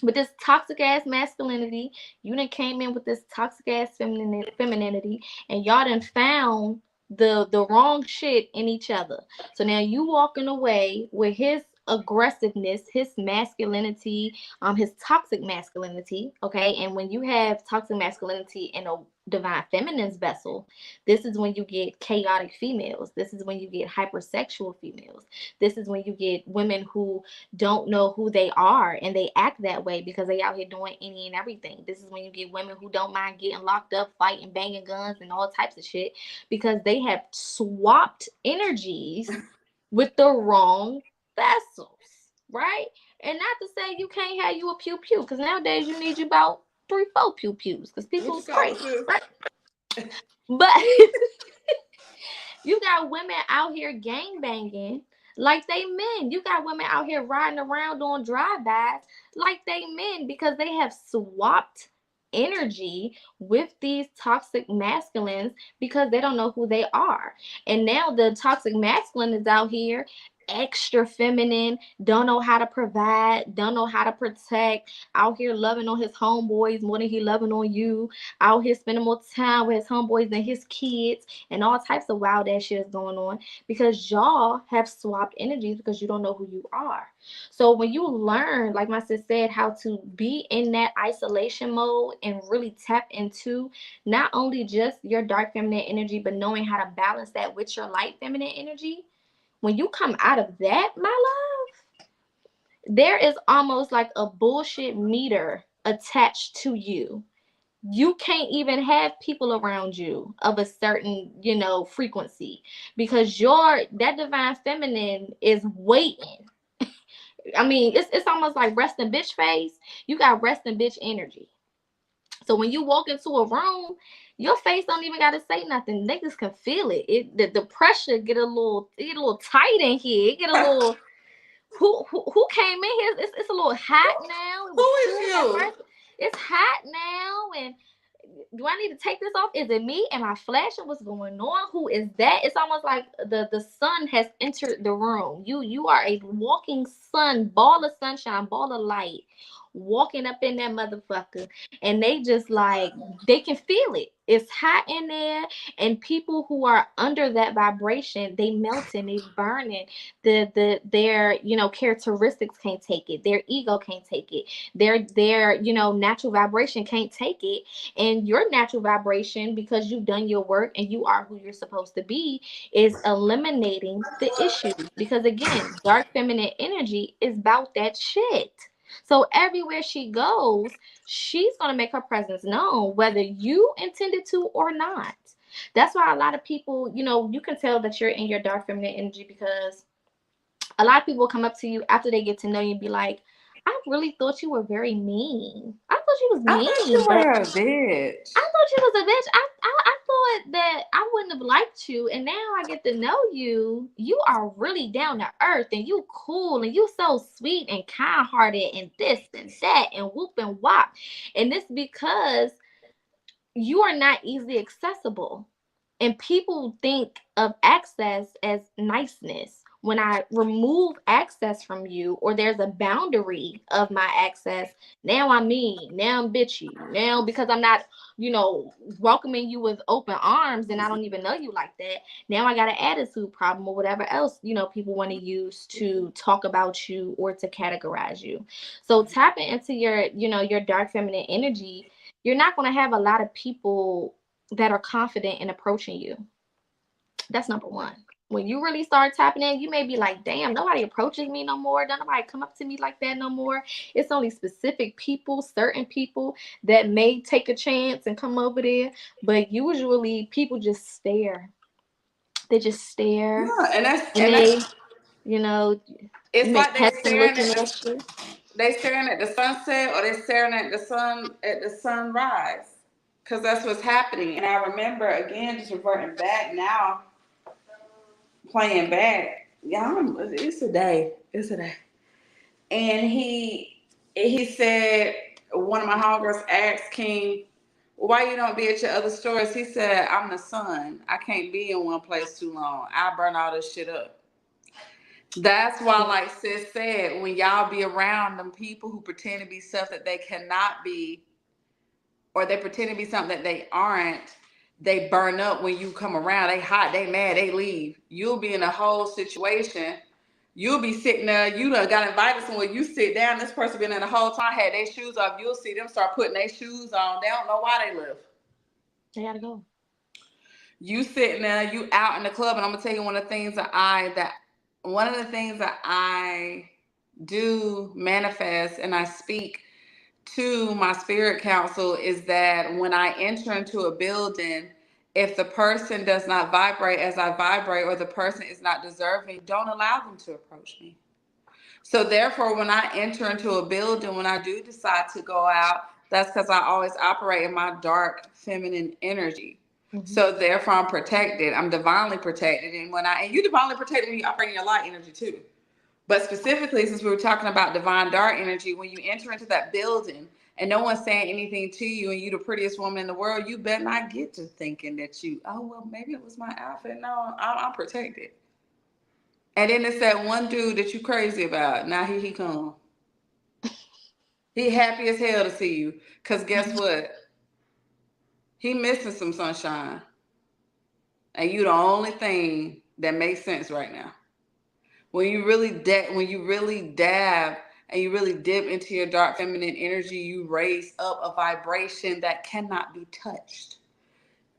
with this toxic ass masculinity. You done came in with this toxic ass femininity, and y'all done found the wrong shit in each other. So now you walking away with his aggressiveness, his masculinity, his toxic masculinity, okay? And when you have toxic masculinity in a divine feminine's vessel, this is when you get chaotic females. This is when you get hypersexual females. This is when you get women who don't know who they are and they act that way because they out here doing any and everything. This is when you get women who don't mind getting locked up, fighting, banging guns and all types of shit because they have swapped energies with the wrong vessels, right? And not to say you can't have you a pew pew, because nowadays you need you about 3-4 pew pews because people is crazy, right? But you got women out here gang banging like they men. You got women out here riding around doing drive-bys like they men because they have swapped energy with these toxic masculines because they don't know who they are. And now the toxic masculine is out here extra feminine, don't know how to provide, don't know how to protect, out here loving on his homeboys more than he loving on you, out here spending more time with his homeboys than his kids, and all types of wild ass shit is going on because y'all have swapped energies because you don't know who you are. So when you learn, like my sis said, how to be in that isolation mode and really tap into not only just your dark feminine energy, but knowing how to balance that with your light feminine energy, when you come out of that, my love, there is almost like a bullshit meter attached to you. You can't even have people around you of a certain, frequency because that divine feminine is waiting. I mean, it's almost like resting bitch face. You got resting bitch energy. So when you walk into a room, your face don't even gotta say nothing. Niggas can feel it. The pressure get a little tight in here. It get a little. Who came in here? It's a little hot now. Who is you? It's hot now, and do I need to take this off? Is it me? Am I flashing? What's going on? Who is that? It's almost like the sun has entered the room. You are a walking sun, ball of sunshine, ball of light, walking up in that motherfucker, and they just like, they can feel it. It's hot in there, and people who are under that vibration, they melting, they burning. Their characteristics can't take it. Their ego can't take it. Their natural vibration can't take it. And your natural vibration, because you've done your work and you are who you're supposed to be, is eliminating the issues. Because again, dark feminine energy is about that shit. So everywhere she goes, she's going to make her presence known, whether you intended to or not. That's why a lot of people, you can tell that you're in your dark feminine energy, because a lot of people come up to you after they get to know you and be like, I really thought you were very mean. I thought you was I thought you mean, were but a bitch. I thought you was a bitch. I thought that I wouldn't have liked you, and now I get to know you. You are really down to earth, and you cool, and you so sweet and kind hearted, and this and that, and whoop and wop. And this because you are not easily accessible. And people think of access as niceness. When I remove access from you, or there's a boundary of my access, now I'm mean, now I'm bitchy, now because I'm not, welcoming you with open arms, and I don't even know you like that. Now I got an attitude problem, or whatever else, people want to use to talk about you or to categorize you. So tapping into your dark feminine energy, you're not going to have a lot of people that are confident in approaching you. That's number one. When you really start tapping in, you may be like, damn, nobody approaches me no more. Don't nobody come up to me like that no more. It's only specific people, certain people that may take a chance and come over there. But usually people just stare. They just stare. Yeah, And they, you know, it's you may like they catch them staring looking at at you. the sunset, or they staring at the sunrise, because that's what's happening. And I remember, again, just reverting back now, playing back. Y'all, it's a day. It's a day. And he said, one of my homegirls asked King, why you don't be at your other stores? He said, I'm the sun. I can't be in one place too long. I burn all this shit up. That's why, like sis said, when y'all be around them people who pretend to be stuff that they cannot be, or they pretend to be something that they aren't, they burn up when you come around. They hot, they mad, they leave. You'll be in a whole situation. You'll be sitting there, you done got invited somewhere, you sit down, this person been in the whole time, had their shoes off, you'll see them start putting their shoes on. They don't know why they live. They gotta go. You sitting there, you out in the club, and I'm gonna tell you one of the things that I do manifest and I speak to my spirit council is that when I enter into a building, if the person does not vibrate as I vibrate, or the person is not deserving, don't allow them to approach me. So therefore, when I enter into a building, when I do decide to go out, that's because I always operate in my dark feminine energy. Mm-hmm. So therefore, I'm protected. I'm divinely protected. And you divinely protected when you operate in your light energy too. But specifically, since we were talking about divine dark energy, when you enter into that building and no one's saying anything to you, and you the prettiest woman in the world, you better not get to thinking that maybe it was my outfit. No, I'm protected. And then it's that one dude that you crazy about. Now he come. He happy as hell to see you. Because guess what? He missing some sunshine. And you the only thing that makes sense right now. When you really dab and you really dip into your dark feminine energy, you raise up a vibration that cannot be touched.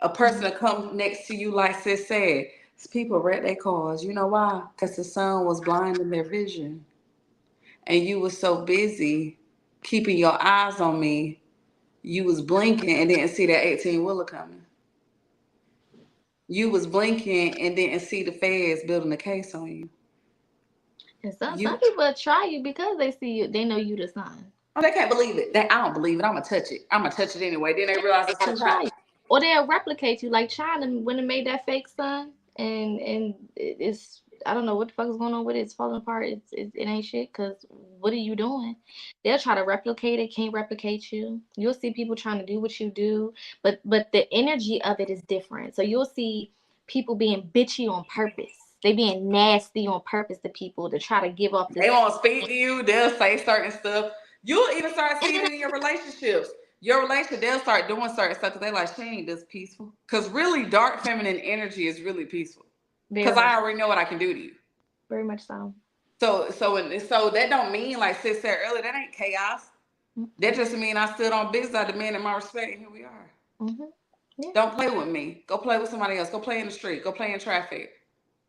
A person that comes next to you, like sis said, people wreck their cars. You know why? Because the sun was blinding their vision. And you were so busy keeping your eyes on me, you was blinking and didn't see that 18-wheeler coming. You was blinking and didn't see the feds building a case on you. And some people try you because they see you, they know you the sun. Oh, they can't believe it. I don't believe it. I'm gonna touch it. I'm gonna touch it anyway. Then they realize it's too hot. Or they'll replicate you, like China when it made that fake sun, and it's, I don't know what the fuck is going on with it. It's falling apart. It ain't shit. Cause what are you doing? They'll try to replicate it. Can't replicate you. You'll see people trying to do what you do, but the energy of it is different. So you'll see people being bitchy on purpose. They being nasty on purpose to people to try to give off this. They won't speak to you. They'll say certain stuff. You'll even start seeing it in your relationships. Your relationship, they'll start doing certain stuff because they like, she ain't this peaceful. Because really, dark feminine energy is really peaceful. Because I already know what I can do to you. Very much so. So that don't mean, like Sis said earlier, that ain't chaos. That just mean I stood on business, I demanded my respect, and here we are. Mm-hmm. Yeah. Don't play with me. Go play with somebody else. Go play in the street. Go play in traffic.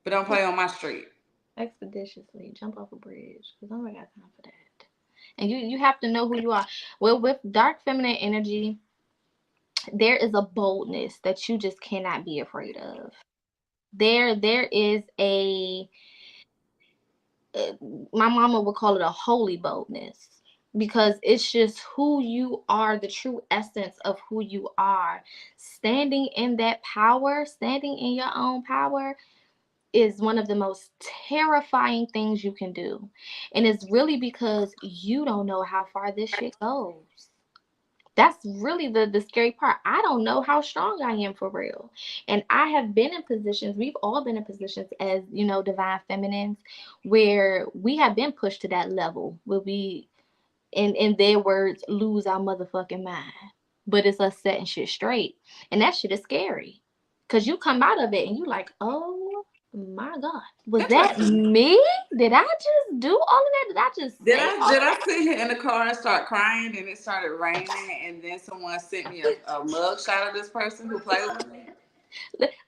But don't play on my street. Expeditiously jump off a bridge because I don't got time for that. And you have to know who you are. Well, with dark feminine energy, there is a boldness that you just cannot be afraid of. There is a my mama would call it a holy boldness, because it's just who you are, the true essence of who you are. Standing in that power, standing in your own power, is one of the most terrifying things you can do. And it's really because you don't know how far this shit goes. That's really the scary part. I don't know how strong I am for real. And I have been in positions, we've all been in positions as, divine feminines, where we have been pushed to that level where we, in their words, lose our motherfucking mind. But it's us setting shit straight. And that shit is scary. Because you come out of it and you like, oh my God, was that me? Did I just do all of that? Did I sit here in the car and start crying, and it started raining, and then someone sent me a mug shot of this person who played with me?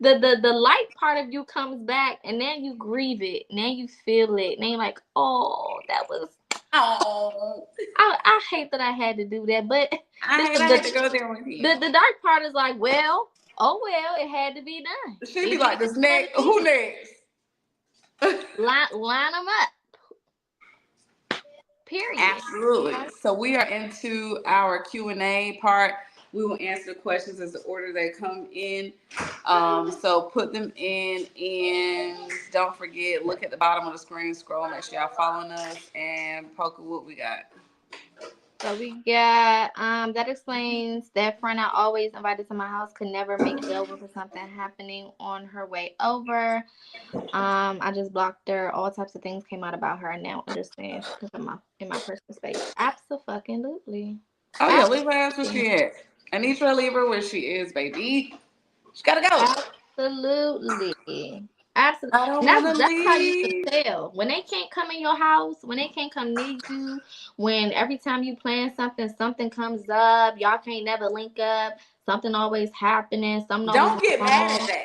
The light part of you comes back, and then you grieve it. Now you feel it. And then you're like, oh, that was. Oh, I hate that I had to do that, but I had to go there with you. The dark part is like, well, it had to be done. She'd be like, this next, who next? Line them up. Period. Absolutely. So we are into our Q&A part. We will answer the questions as the order they come in. So put them in, and don't forget, look at the bottom of the screen, scroll, make sure y'all following us, and Poker, what we got? So we got, that explains that friend I always invited to my house could never make it over for something happening on her way over. I just blocked her. All types of things came out about her, and now understand because I'm in my personal space. Absolutely. Oh yeah, leave her ass where she at. Anitra, leave her where she is, baby. She gotta go. Absolutely. That's how you can tell when they can't come in your house, when they can't come near you, when every time you plan something comes up, y'all can't never link up, something always happening, don't get mad at that.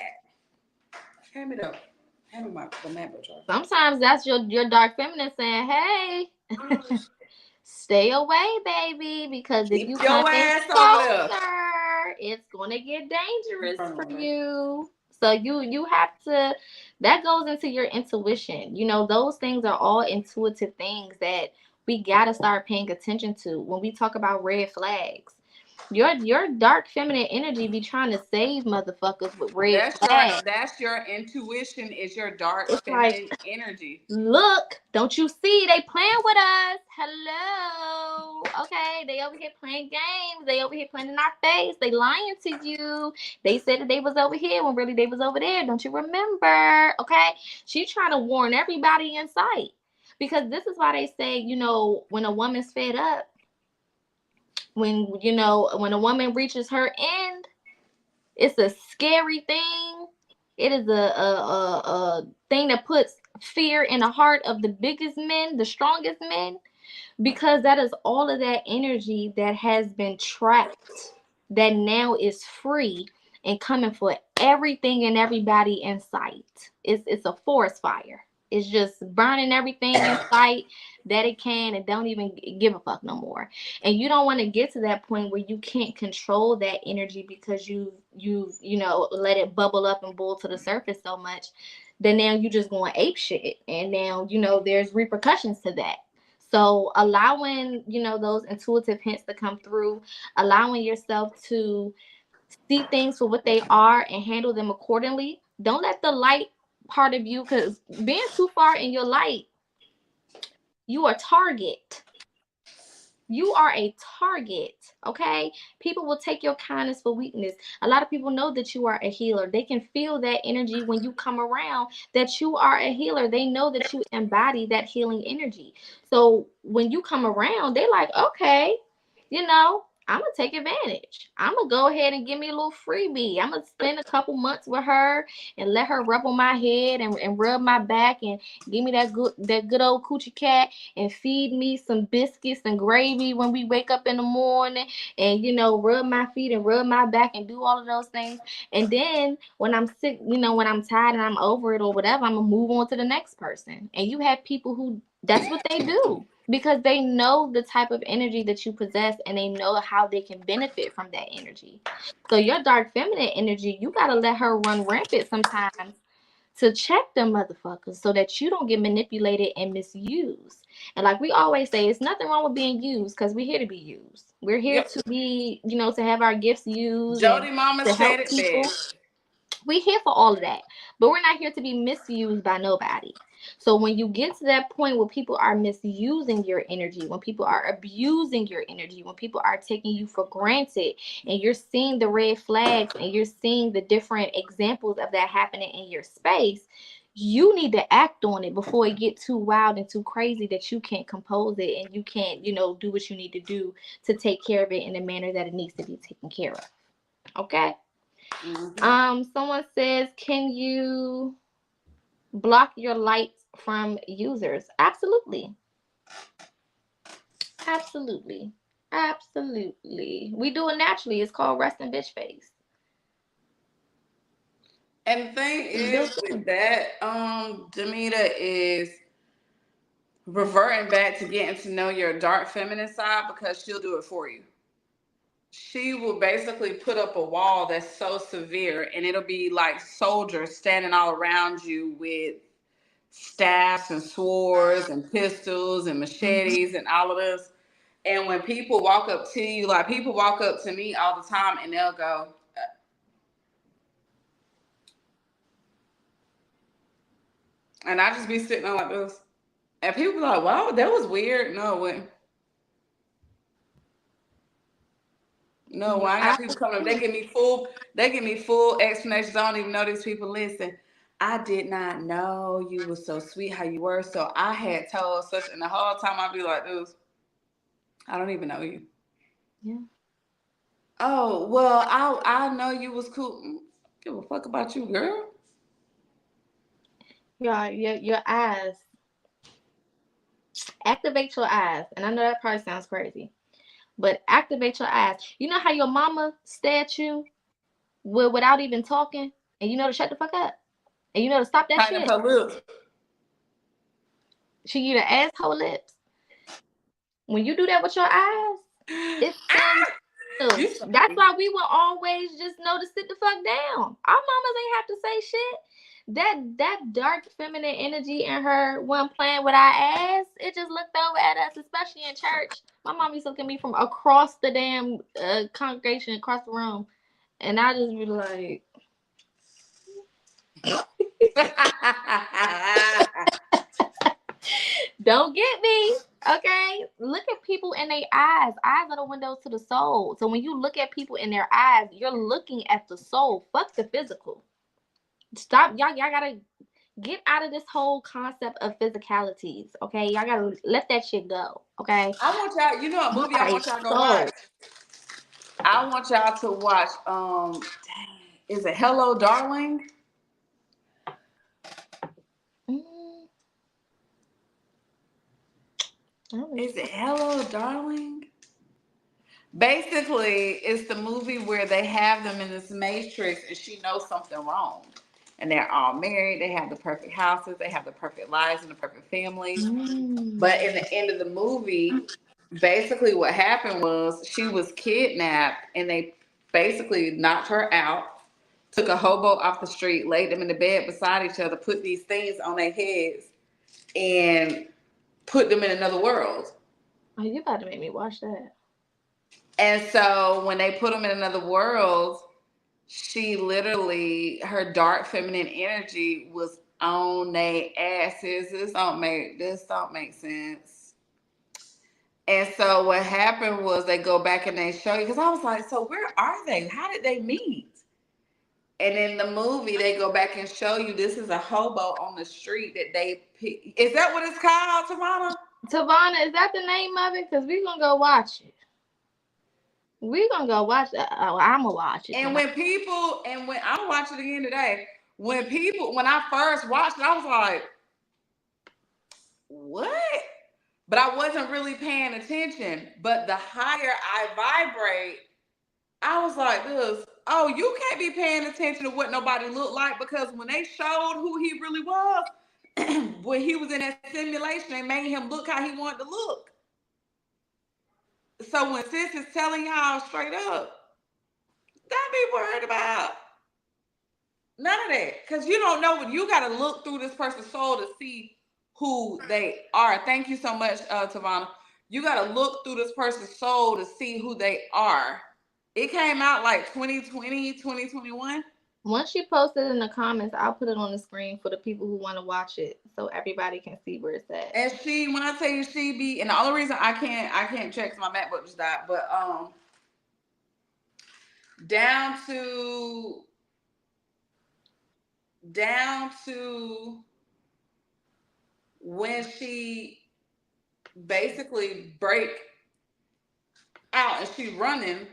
Hand me the mango jar. Sometimes that's your dark feminine saying, hey, stay away, baby, because if you come in closer, it's gonna get dangerous for you. So you have to, that goes into your intuition. Those things are all intuitive things that we gotta start paying attention to when we talk about red flags. Your dark feminine energy be trying to save motherfuckers with red flags. That's your intuition, is your dark feminine energy. Look, don't you see? They playing with us. Hello. Okay, they over here playing games. They over here playing in our face. They lying to you. They said that they was over here when really they was over there. Don't you remember? Okay, she trying to warn everybody in sight, because this is why they say, when a woman's fed up, when a woman reaches her end, it's a scary thing. It is a thing that puts fear in the heart of the biggest men, the strongest men, because that is all of that energy that has been trapped, that now is free and coming for everything and everybody in sight. It's a forest fire. It's just burning everything in sight that it can, and don't even give a fuck no more. And you don't want to get to that point where you can't control that energy because you let it bubble up and boil to the surface so much that now you just going ape shit, and now there's repercussions to that. So allowing those intuitive hints to come through, allowing yourself to see things for what they are and handle them accordingly. Don't let the light part of you, because being too far in your light, you are target. You are a target, okay? People will take your kindness for weakness. A lot of people know that you are a healer. They can feel that energy when you come around, that you are a healer. They know that you embody that healing energy. So when you come around, they like, okay, I'm gonna take advantage. I'm gonna go ahead and give me a little freebie. I'm gonna spend a couple months with her and let her rub on my head and rub my back and give me that good old coochie cat and feed me some biscuits and gravy when we wake up in the morning and rub my feet and rub my back and do all of those things. And then when I'm sick, when I'm tired and I'm over it or whatever, I'm gonna move on to the next person. And you have people who that's what they do because they know the type of energy that you possess and they know how they can benefit from that energy. So your dark feminine energy, you got to let her run rampant sometimes to check them motherfuckers so that you don't get manipulated and misused. And like we always say, it's nothing wrong with being used because we're here to be used. We're here Yep. to be, to have our gifts used and Jody Mama to said help it people. best. We're here for all of that, but we're not here to be misused by nobody. So when you get to that point where people are misusing your energy, when people are abusing your energy, when people are taking you for granted, and you're seeing the red flags and you're seeing the different examples of that happening in your space, you need to act on it before it get too wild and too crazy that you can't compose it and you can't, do what you need to do to take care of it in the manner that it needs to be taken care of. Okay? Someone says, can you block your lights from users? Absolutely. Absolutely. Absolutely. We do it naturally. It's called resting bitch face. And the thing It's is built with in. that, Demita, is reverting back to getting to know your dark feminine side because she'll do it for you. She will basically put up a wall that's so severe and it'll be like soldiers standing all around you with staffs and swords and pistols and Mhm. machetes and all of this. And when people walk up to you, like people walk up to me all the time and they'll go, and I just be sitting there like this. And people be like, wow, that was weird. No, when no, Yeah, when I got people coming up, they give me full explanations. I don't even know these people. Listen, I did not know you were so sweet how you were. So I had told such, and the whole time I'd be like, this, I don't even know you. yeah. Oh, well, I know you was cool. Give a fuck about you, girl. Your eyes. Activate your eyes. And I know that probably sounds crazy, but activate your eyes. You know how your mama stare at you without even talking, and you know to shut the fuck up, and you know to stop that Tighten up shit. her lips. She give you the asshole lips. When you do that with your eyes, it sends Ah! You signals. That's why we will always just know to sit the fuck down. Our mamas ain't have to say shit. That dark feminine energy in her when playing with our ass, it just looked over at us, especially in church. My mom used to look at me from across the damn congregation, across the room, and I just be like, don't get me. Okay? Look at people in their eyes. Eyes are the windows to the soul. So when you look at people in their eyes, you're looking at the soul. Fuck the physical. Stop. Y'all gotta get out of this whole concept of physicalities. Okay? Y'all gotta let that shit go. Okay? I want y'all, you know a You movie are I a want y'all to go watch? soul. I want y'all to watch is it Hello Darling? Mm, I don't know what Is you're it talking Hello Darling? Basically, it's the movie where they have them in this matrix and she knows something wrong. And they're all married, they have the perfect houses, they have the perfect lives and the perfect families. about. But in the end of the movie, basically what happened was she was kidnapped and they basically knocked her out, took a hobo off the street, laid them in the bed beside each other, put these things on their heads, and put them in another world. Oh, you about to make me watch that. And so when they put them in another world, she literally, her dark feminine energy was on their asses. This don't make sense. And so what happened was they go back and they show you, because I was like, so where are they? How did they meet? And in the movie, they go back and show you this is a hobo on the street that they pick. Is that what it's called, Tavana? Tavana, is that the name of it? Because we're going to go watch it. We're going to go watch it. Oh, I'm going to watch it. And when I'll watch it again today, when I first watched it, I was like, what? But I wasn't really paying attention. But the higher I vibrate, I was like this. Oh, you can't be paying attention to what nobody looked like, because when they showed who he really was, when he was in that simulation, they made him look how he wanted to look. So when sis is telling y'all straight up, don't be worried about none of that, because you don't know what you got to look through this person's soul to see who they are. Thank you so much, Tavana. You got to look through this person's soul to see who they are. It came out like 2020, 2021. Once she posted in the comments, I'll put it on the screen for the people who want to watch it, so everybody can see where it's at. And when I tell you, she be, and the only reason I can't check, because my MacBook just died, but down to when she basically break out and she running.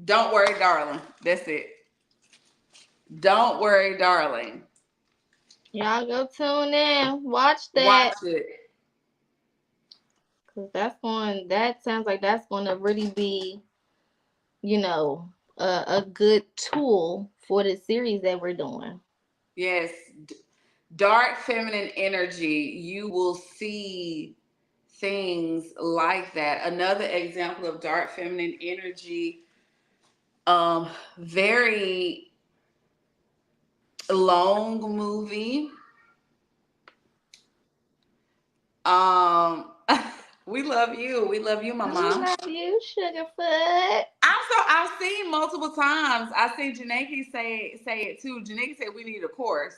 Don't worry, darling. That's it. Don't worry, darling. Y'all go tune in. Watch that. Watch it. Because that sounds like that's going to really be, a good tool for the series that we're doing. Yes. Dark feminine energy. You will see things like that. Another example of dark feminine energy, very long movie. We love you. We love you, Mama. We love you, Sugarfoot. I've seen multiple times. I see Janeki say it too. Janeki said we need a course.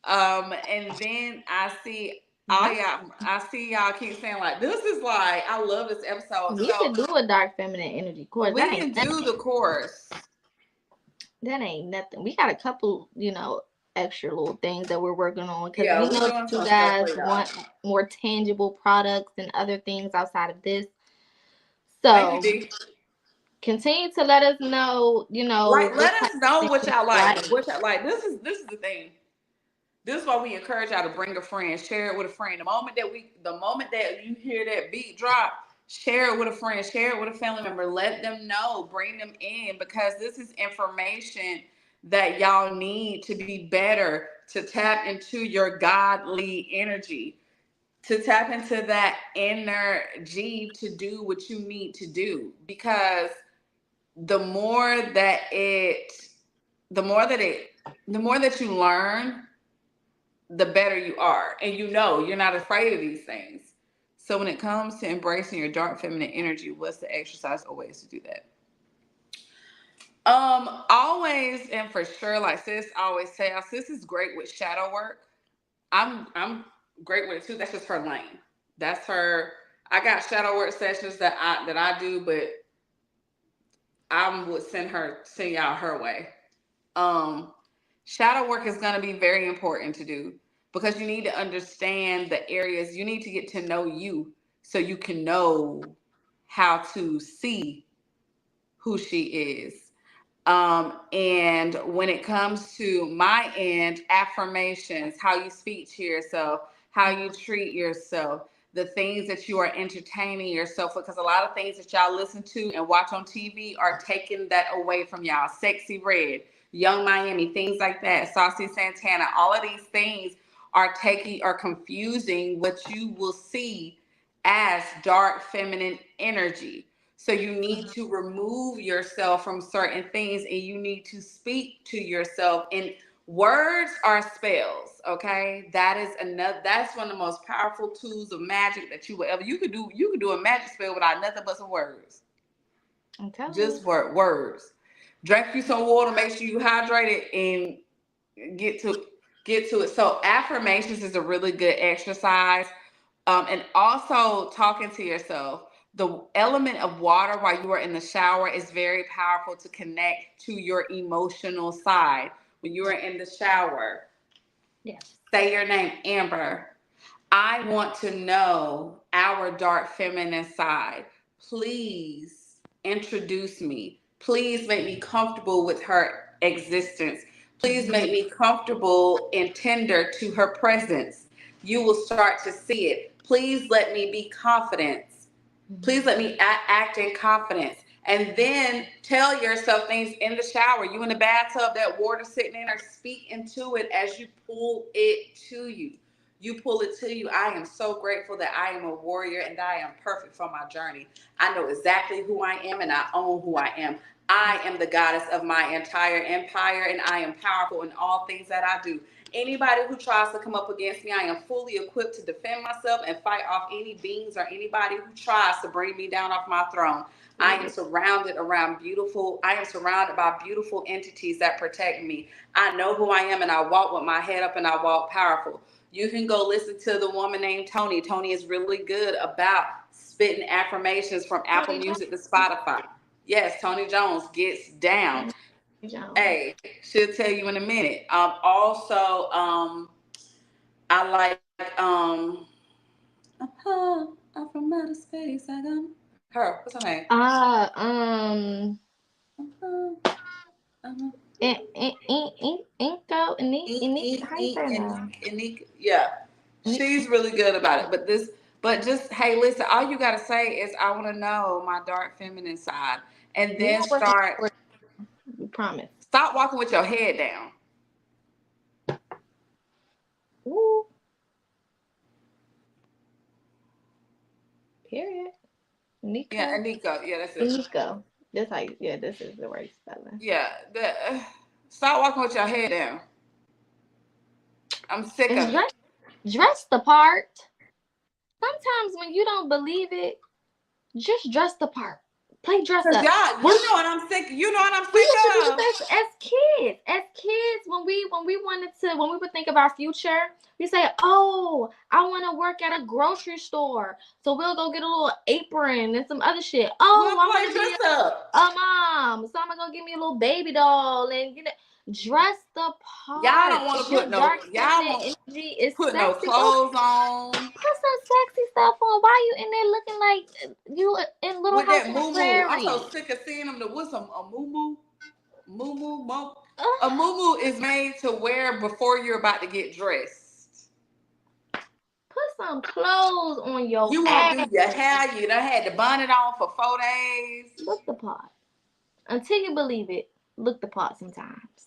And then I see I see y'all keep saying like, this is like, I love this episode. We should do a dark feminine energy course. We can do the course. That ain't nothing. We got a couple, extra little things that we're working on, because we know that you guys want more tangible products and other things outside of this. So continue to let us know, like, let us know what y'all like. What y'all like. This is the thing. This is why we encourage y'all to bring a friend, share it with a friend. The moment that you hear that beat drop, share it with a friend, share it with a family member. Let them know, bring them in, because this is information that y'all need to be better, to tap into your godly energy, to tap into that energy to do what you need to do. Because the more that you learn, the better you are. And you're not afraid of these things. So when it comes to embracing your dark feminine energy, what's the exercise or ways to do that? Always, and for sure, like sis always say, sis is great with shadow work. I'm great with it too. That's just her lane. That's her. I got shadow work sessions that I do, but I would send y'all her way. Shadow work is going to be very important to do, because you need to understand the areas. You need to get to know you, so you can know how to see who she is. And when it comes to my end, affirmations, how you speak to yourself, how you treat yourself, the things that you are entertaining yourself with, because a lot of things that y'all listen to and watch on TV are taking that away from y'all. Sexy Red, Young Miami, things like that, Saucy Santana, all of these things are confusing what you will see as dark feminine energy. So you need to remove yourself from certain things, and you need to speak to yourself. And words are spells, okay? That's one of the most powerful tools of magic that you could do a magic spell without nothing but some words. Okay. Just words. Drink you some water, make sure you hydrated, and get to it. So affirmations is a really good exercise. And also talking to yourself. The element of water while you are in the shower is very powerful to connect to your emotional side. When you are in the shower, Yes. say your name, Amber. I want to know our dark feminine side. Please introduce me. Please make me comfortable with her existence. Please make me comfortable and tender to her presence. You will start to see it. Please let me be confident. Please let me act in confidence. And then tell yourself things in the shower. You in the bathtub, that water sitting in there, speak into it as you pull it to you. You pull it to you. I am so grateful that I am a warrior and I am perfect for my journey. I know exactly who I am and I own who I am. I am the goddess of my entire empire and I am powerful in all things that I do. Anybody who tries to come up against me, I am fully equipped to defend myself and fight off any beings or anybody who tries to bring me down off my throne. I am surrounded by beautiful entities that protect me. I know who I am and I walk with my head up and I walk powerful. You can go listen to the woman named Tony. Tony is really good about spitting affirmations from Apple Music to Spotify. Yes, Tony Jones gets down. Hey, she'll tell you in a minute. Also, I like I'm from outer space. I got her. What's her name? Yeah, she's really good about it. But just hey, listen. All you gotta say is, I want to know my dark feminine side, and then start. Promise. Stop walking with your head down. Ooh. Period. Nico. Yeah, Nico. Yeah, that's it. Nico. That's how you, yeah, this is the right spelling. Yeah, stop walking with your head down. I'm sick of it. Dress the part. Sometimes when you don't believe it, just dress the part. Play dress up. Y'all, you know what I'm sick. You know what I'm sick of. As kids, when we would think of our future, we say, "Oh, I want to work at a grocery store, so we'll go get a little apron and some other shit." Oh, I want to be a mom, so I'm gonna go get me a little baby doll and dress the part. Y'all don't want to put no clothes on. Put some sexy stuff on. Why you in there looking like you in Little House on the Prairie? I'm so sick of seeing them. What's a muumuu? A muumuu is made to wear before you're about to get dressed. Put some clothes on your You won't do your hair. You done had the bonnet on for 4 days. Look the part. Until you believe it, look the part sometimes.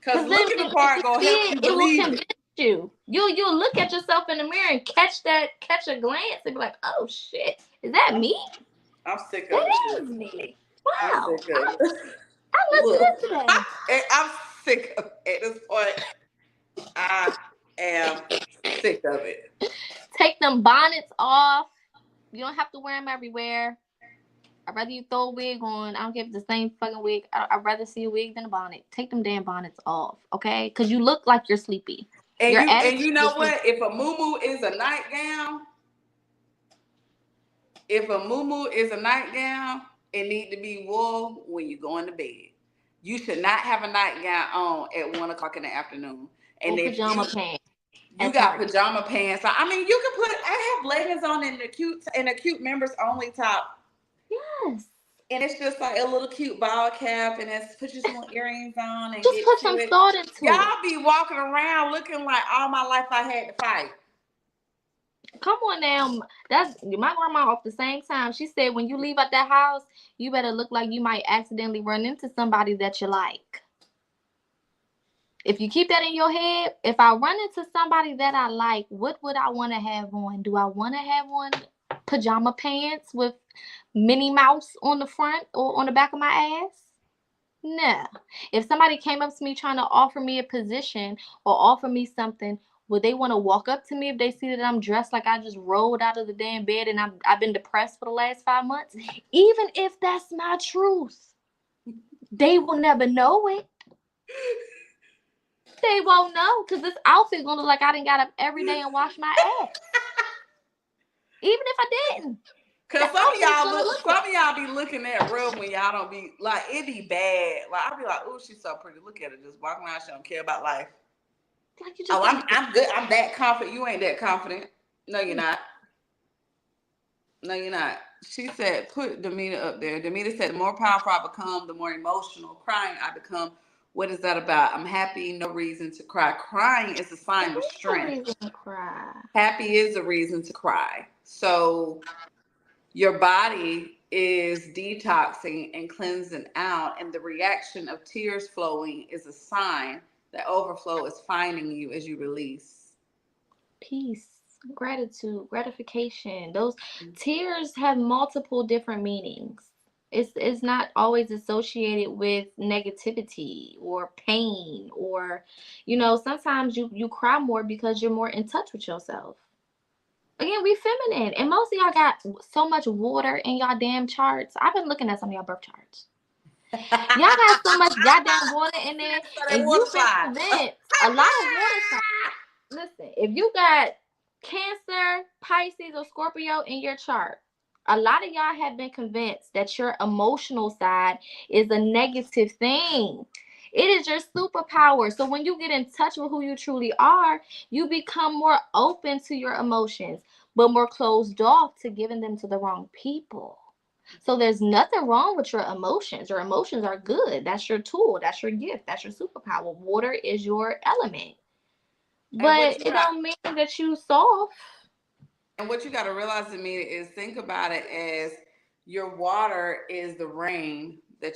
Because looking the part gonna help you believe it. You'll look at yourself in the mirror and catch a glance and be like, oh shit, is that me? I'm sick of it. That is me. Wow. I'm sick of it. I look good today. I'm sick of it. At this point, I am sick of it. Take them bonnets off. You don't have to wear them everywhere. I'd rather you throw a wig on. I don't care if it's the same fucking wig. I'd rather see a wig than a bonnet. Take them damn bonnets off, okay? Because you look like you're sleepy. And you know what? If a muumuu is a nightgown, it need to be worn when you go into bed. You should not have a nightgown on at 1 o'clock in the afternoon. And or pajama pants. You got pajama pants. I mean, you can I have leggings on in a cute members only top. Yes. And it's just like a little cute ball cap, and it's put your some earrings on and just put some thought into it. Y'all be walking around looking like all my life I had to fight. Come on now. That's my grandma off the same time. She said when you leave out that house, you better look like you might accidentally run into somebody that you like. If you keep that in your head, if I run into somebody that I like, what would I want to have on? Do I want to have on pajama pants with Minnie Mouse on the front or on the back of my ass? No. If somebody came up to me trying to offer me a position or offer me something, would they want to walk up to me if they see that I'm dressed like I just rolled out of the damn bed and I've been depressed for the last 5 months? Even if that's my truth, they will never know it. They won't know because this outfit gonna look like I done got up every day and washed my ass. Even if I didn't. Cause That's all she's gonna look some of y'all be looking at rough when y'all don't be like it be bad. Like I'll be like, oh, she's so pretty. Look at her, just walking around. She don't care about life. like. You just I'm good. I'm that confident. You ain't that confident. No, you're not. No, you're not. She said, put Demeter up there. Demeter said, the more powerful I become, the more emotional. Crying I become. What is that about? I'm happy, no reason to cry. Crying is a sign of strength. reason to cry. Happy is a reason to cry. So your body is detoxing and cleansing out, and the reaction of tears flowing is a sign that overflow is finding you as you release. Peace, gratitude, gratification. Those tears have multiple different meanings. It's not always associated with negativity or pain or, sometimes you cry more because you're more in touch with yourself. Again, we feminine, and most of y'all got so much water in y'all damn charts. I've been looking at some of y'all birth charts. Y'all got so much goddamn water in there, and you've been convinced a lot of water signs. Listen, if you got Cancer, Pisces, or Scorpio in your chart, a lot of y'all have been convinced that your emotional side is a negative thing. It is your superpower. So when you get in touch with who you truly are, you become more open to your emotions, but more closed off to giving them to the wrong people. So there's nothing wrong with your emotions. Your emotions are good. That's your tool. That's your gift. That's your superpower. Water is your element. But it don't mean that you soft. And what you got to realize to me is think about it as your water is the rain that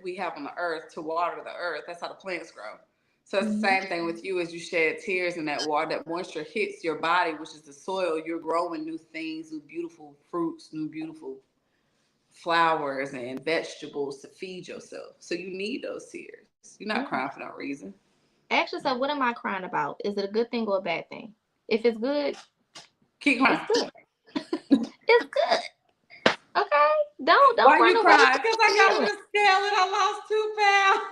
we have on the earth to water the earth. That's how the plants grow. So it's the same thing with you as you shed tears in that water. That moisture hits your body, which is the soil. You're growing new things, new beautiful fruits, new beautiful flowers and vegetables to feed yourself. So you need those tears. You're not crying for no reason. Ask yourself, what am I crying about? Is it a good thing or a bad thing? If it's good, keep crying. It's good. It's good. Okay? Don't Why run you away. crying? Because I got on the scale and I lost 2 pounds.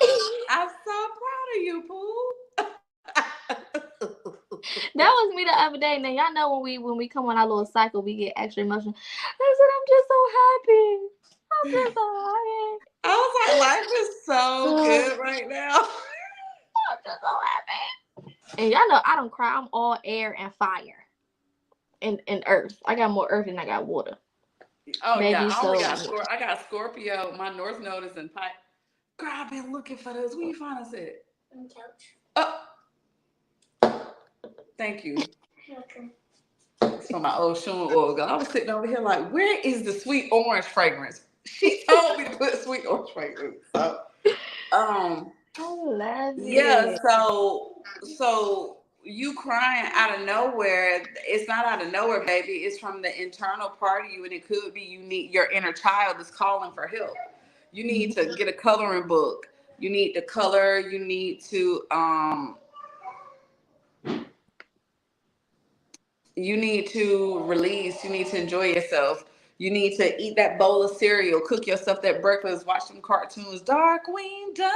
I'm so proud of you, Pooh. That was me the other day. Now y'all know when we come on our little cycle, we get extra emotional. I said, I'm just so happy. I'm just so happy. I was like, life is so good right now. I'm just so happy. And y'all know I don't cry. I'm all air and fire. And earth. I got more earth than I got water. Oh, baby, yeah. I got Scorpio. My North Node is in Pisces. Girl, I've been looking for this. Where you find us at? On the couch. Oh. Thank you. Welcome. It's from my old Shun oil. I was sitting over here like, where is the sweet orange fragrance? She told me to put sweet orange fragrance. So, I love it. Yeah, so you crying out of nowhere, it's not out of nowhere, baby. It's from the internal part of you, and it could be you need your inner child is calling for help. You need to get a coloring book. You need to color. You need to release. You need to enjoy yourself. You need to eat that bowl of cereal, cook yourself that breakfast, watch some cartoons. Darkwing Duck.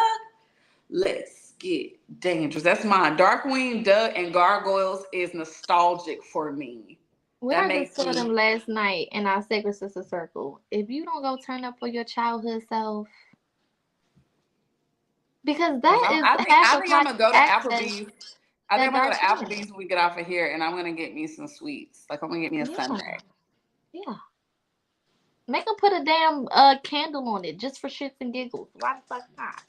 Let's get dangerous. That's mine. Darkwing Duck and Gargoyles is nostalgic for me. I just told them last night in our Sacred Sister Circle, if you don't go turn up for your childhood self, because I think I'm gonna go to Applebee's. I think I'm gonna go to Applebee's when we get off of here, and I'm gonna get me some sweets. Like I'm gonna get me a sundae. Yeah. Make them put a damn candle on it just for shits and giggles. Why the fuck not?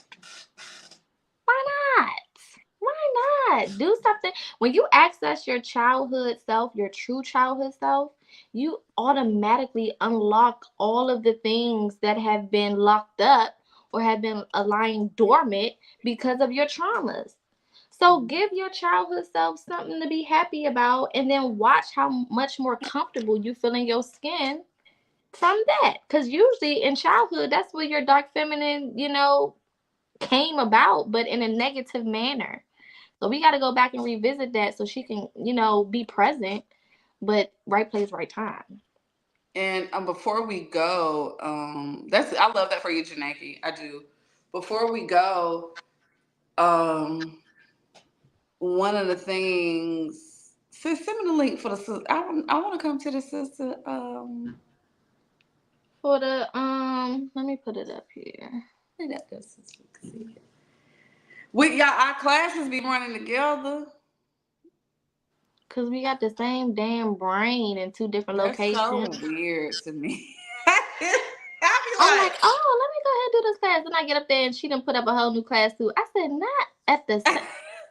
Why not? Why not? Do something. When you access your childhood self, your true childhood self, you automatically unlock all of the things that have been locked up or have been lying dormant because of your traumas. So give your childhood self something to be happy about, and then watch how much more comfortable you feel in your skin from that. Because usually in childhood, that's where your dark feminine, came about, but in a negative manner. So we got to go back and revisit that so she can, be present, but right place, right time. And before we go, I love that for you, Janaki. I do. Before we go, one of the things, sis, send me the link for the sister. I want to come to the sister For the let me put it up here. We y'all, our classes be running together. Cause we got the same damn brain in two different That's so locations. weird to me. I be I'm like, like, oh, let me go ahead and do this class. Then I get up there and she done put up a whole new class too. I said, not at the same.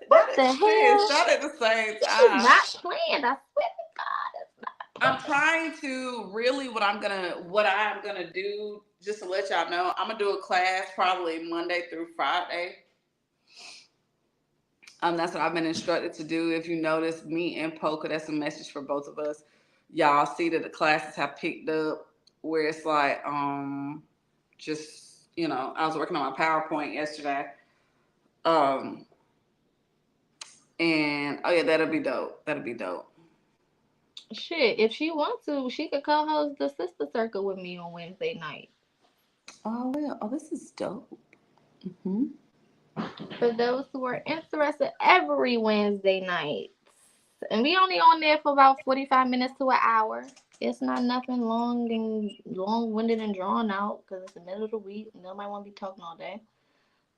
What that the is sis, hell? not at the same This is time. not planned. I swear to God, it's not I'm planned. trying to really what I'm gonna do, just to let y'all know, I'm gonna do a class probably Monday through Friday. That's what I've been instructed to do. If you notice, me and Poker, that's a message for both of us. Y'all see that the classes have picked up where it's like, just I was working on my PowerPoint yesterday. Um, and oh yeah, that'll be dope. That'll be dope. Shit, if she wants to, she could co-host the Sister Circle with me on Wednesday night. Oh well, oh this is dope. Hmm. For those who are interested, every Wednesday night. And we only on there for about 45 minutes to an hour. It's not nothing long-winded and drawn out because it's the middle of the week. Nobody want to be talking all day.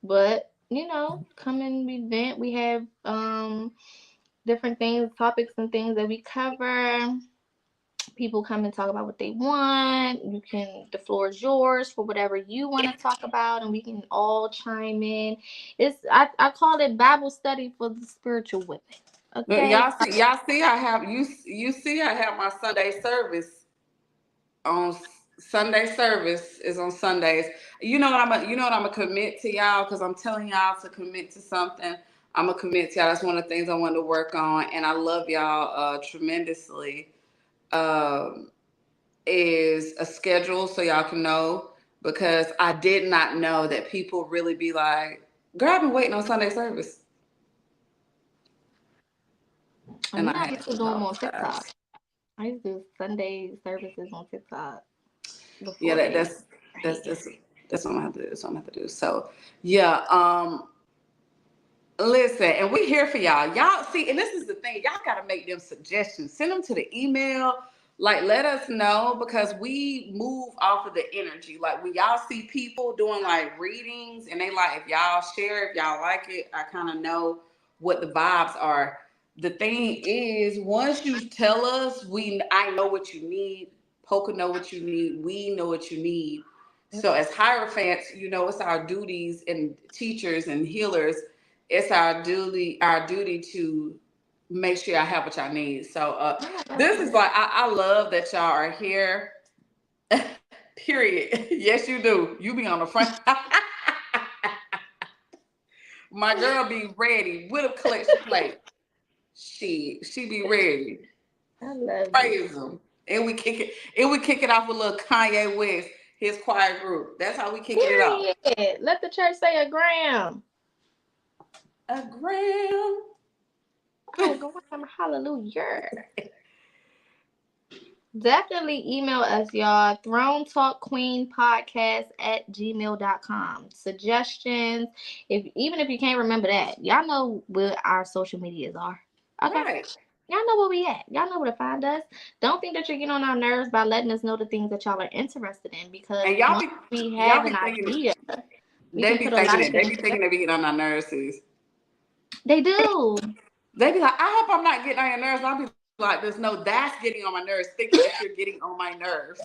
But come and we vent. We have different things, topics and things that we cover. People come and talk about what they want. The floor is yours for whatever you want to talk about, and we can all chime in. I call it Bible study for the spiritual women. But Okay. y'all see, I have you see, I have my Sunday service on Sunday service is on Sundays. You know what I'm gonna commit to y'all because I'm telling y'all to commit to something. I'm gonna commit to y'all. That's one of the things I wanted to work on, and I love y'all tremendously. Um, is a schedule so y'all can know because I did not know that people really be like, "Girl, I've been waiting on Sunday service," And and you I know, I had used to to do them on TikTok. apologize. I used to do Sunday services on TikTok Yeah, before they that's right. that's that's what I'm gonna have to do. That's what I'm gonna have to do. So yeah, listen, and we here for y'all. Y'all see, and this is the thing. Y'all gotta make them suggestions. Send them to the email. Like, let us know because we move off of the energy. Like when y'all see people doing like readings, and they like if y'all share, if y'all like it, I kind of know what the vibes are. The thing is, once you tell us, I know what you need. Poker know what you need. We know what you need. So as hierophants, it's our duties and teachers and healers, it's our duty to make sure I have what y'all need. So this is like I love that y'all are here. Period. Yes, you do. You be on the front. My girl be ready with a collection plate. She be ready. I love it. Praise him. And we kick it off with a little Kanye West, his choir group. That's how we kicking it off. Period. Let the church say a gram. A gram. A gram. Hallelujah. Definitely email us, y'all. Throne Talk Queen Podcast at gmail.com. Suggestions. Even if you can't remember that, y'all know what our social medias are. Okay. Right. Y'all know where we at. Y'all know where to find us. Don't think that you're getting on our nerves by letting us know the things that y'all are interested in because And y'all once be we y'all have be an thinking idea, we they can be put a thinking lot of it. They things be together. thinking they be getting on our nerves. They do. They be like, I hope I'm not getting on your nerves. I'll be like, there's no that's getting on my nerves, thinking that you're getting on my nerves.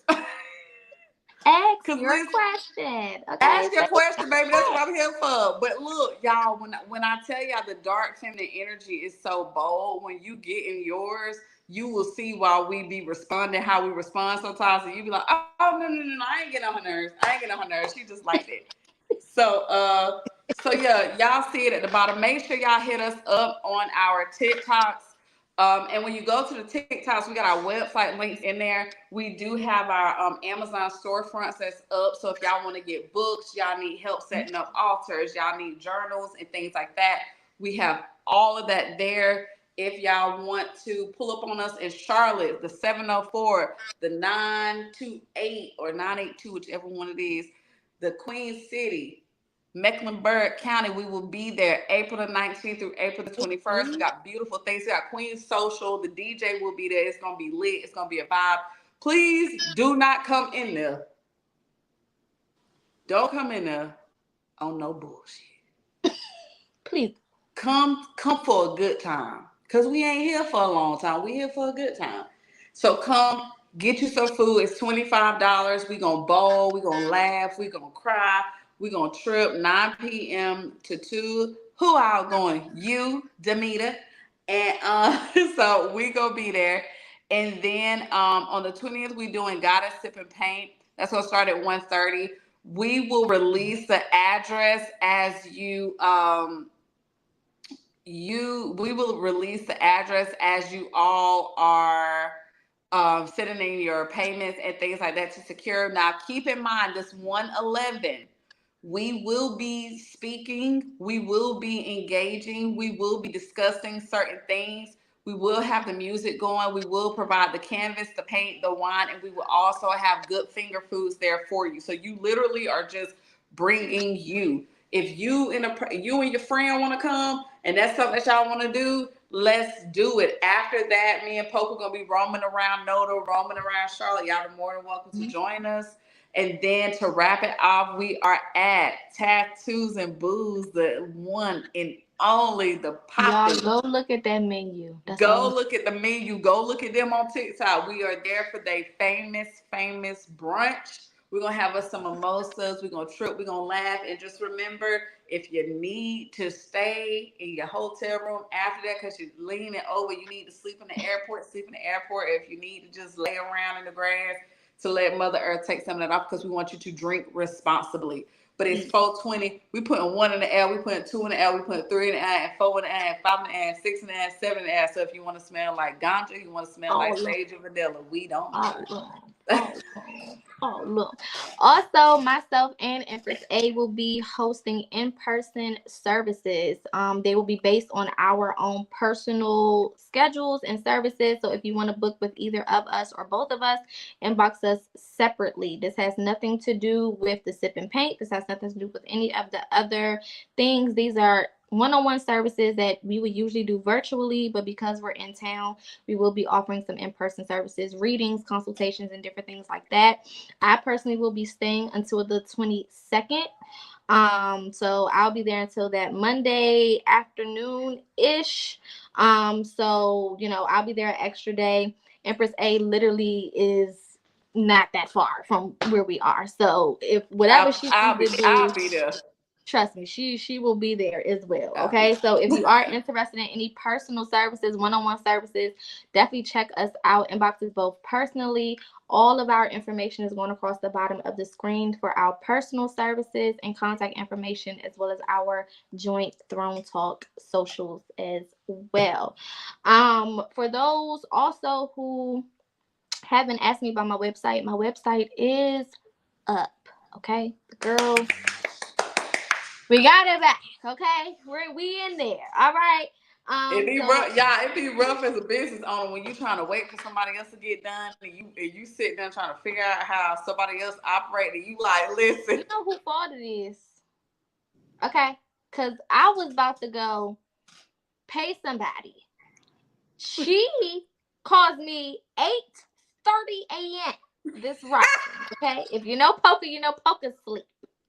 Ask Cause your listen, question. Okay. ask your Say question, baby. That's that. what I'm here for. But look, y'all, when I tell y'all the dark feminine energy is so bold, when you get in yours, you will see why we be responding how we respond sometimes, and you be like, oh no, I ain't getting on her nerves. I ain't getting on her nerves. She just like that. So yeah, y'all see it at the bottom. Make sure y'all hit us up on our TikToks. And when you go to the TikToks, we got our website links in there. We do have our Amazon storefronts that's up. So if y'all want to get books, y'all need help setting up altars, y'all need journals and things like that, we have all of that there. If y'all want to pull up on us in Charlotte, the 704, the 928 or 982, whichever one it is, the Queen City, Mecklenburg County. We will be there April the 19th through April the 21st. We got beautiful things. We got Queen Social. The DJ will be there. It's going to be lit. It's going to be a vibe. Please do not come in there Don't come in there on no bullshit. Please. Come for a good time. Cause we ain't here for a long time. We here for a good time. So come get you some food. It's $25. We gonna bowl. We gonna laugh. We gonna cry. We gonna trip. 9 p.m. to 2. Who out going? You, Demita, and so we gonna be there. And then on the 20th, we doing Gotta Sip and Paint. That's gonna start at 1:30. We will release the address as we will release the address as you all are sending in your payments and things like that to secure. Now, keep in mind, this 111, we will be speaking, we will be engaging, we will be discussing certain things. We will have the music going. We will provide the canvas, the paint, the wine, and we will also have good finger foods there for you. So you literally are just bringing you. If you and your friend want to come and that's something that y'all want to do, let's do it. After that, me and Poke are going to be roaming around Noda, roaming around Charlotte. Y'all are more than welcome to join us. And then to wrap it off, we are at Tattoos and Booze, the one and only, the poppin'. Y'all go look at that menu. Look at the menu. Go look at them on TikTok. We are there for their famous brunch. We're going to have us some mimosas. We're going to trip. We're going to laugh. And just remember, if you need to stay in your hotel room after that because you're leaning over, you need to sleep in the airport, sleep in the airport. If you need to just lay around in the grass to let Mother Earth take some of that off, because we want you to drink responsibly. But it's 420. We putting 1 in the air. We putting 2 in the air. We putting 3 in the air, and 4 in the air, and 5 in the air, and 6 in the air, 7 in the air. So if you want to smell like ganja, you want to smell like sage and vanilla, we don't mind. Look. Also, myself and Empress A will be hosting in-person services. They will be based on our own personal schedules and services. So if you want to book with either of us or both of us, inbox us separately. This has nothing to do with the Sip and Paint. This has nothing to do with any of the other things. These are one-on-one services that we would usually do virtually, but because we're in town, we will be offering some in-person services, readings, consultations, and different things like that. I personally will be staying until the 22nd. So I'll be there until that Monday afternoon-ish. So, I'll be there an extra day. Empress A literally is not that far from where we are. So if whatever I'll be there. Trust me, she will be there as well. Okay, so if you are interested in any personal services, one-on-one services, definitely check us out. Inbox us both personally. All of our information is going across the bottom of the screen for our personal services and contact information, as well as our joint Throne Talk socials as well. For those also who haven't asked me about my website is up. Okay, the girl. We got it back, okay? We in there, all right? It be rough, y'all. It be rough as a business owner when you trying to wait for somebody else to get done, and you sit there trying to figure out how somebody else operates, and you like, listen. You know who fault it is? Okay, because I was about to go pay somebody. She calls me 8:30 a.m. this rising, okay? If you know Poker, you know Poker's sleep,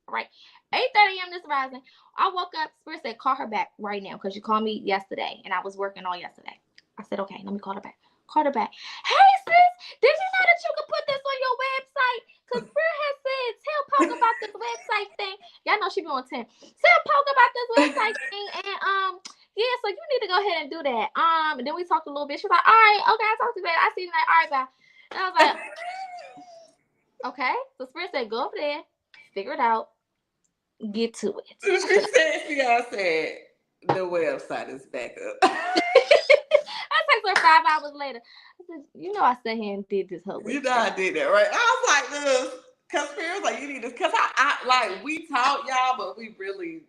right? 8:30 a.m. this rising. I woke up. Spirit said, call her back right now because you called me yesterday and I was working all yesterday. I said, okay, let me call her back. Called her back. Hey, sis, did you know that you could put this on your website? Because Spirit has said, tell Poke about this website thing. Y'all know she be on 10. Tell Poke about this website thing. And, yeah, so you need to go ahead and do that. And then we talked a little bit. She was like, all right, okay, I'll talk to you later. I see you later. All right, bye. And I was like, okay. So Spirit said, go over there, figure it out. Get to it. I said the website is back up. I texted her 5 hours later. I said, I sat here and did this whole week. You know I did that, right? I was like, this. Because Spirit was like, you need this. Because I like, we talk, y'all, but we really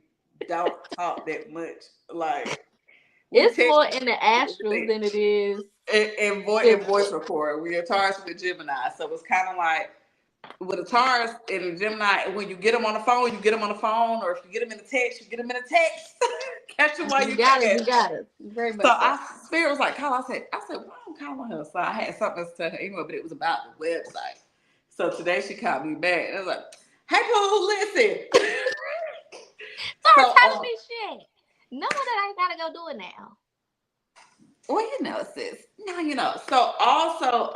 don't talk that much. Like, it's more in the astrals than it is in voice record. We are Taurus with Gemini. So it's kind of like, with a Taurus and a Gemini, when you get them on the phone, you get them on the phone, or if you get them in the text, you get them in the text. Catch them while you got it. You got it. Very much. So Spirit was like, call. I said, why I'm calling her? So I had something to tell her email, but it was about the website. So today she called me back. And I was like, Hey, Pooh, listen. Start So, telling me shit. No one that I gotta go do it now. well, you know, sis. Now you know. So also,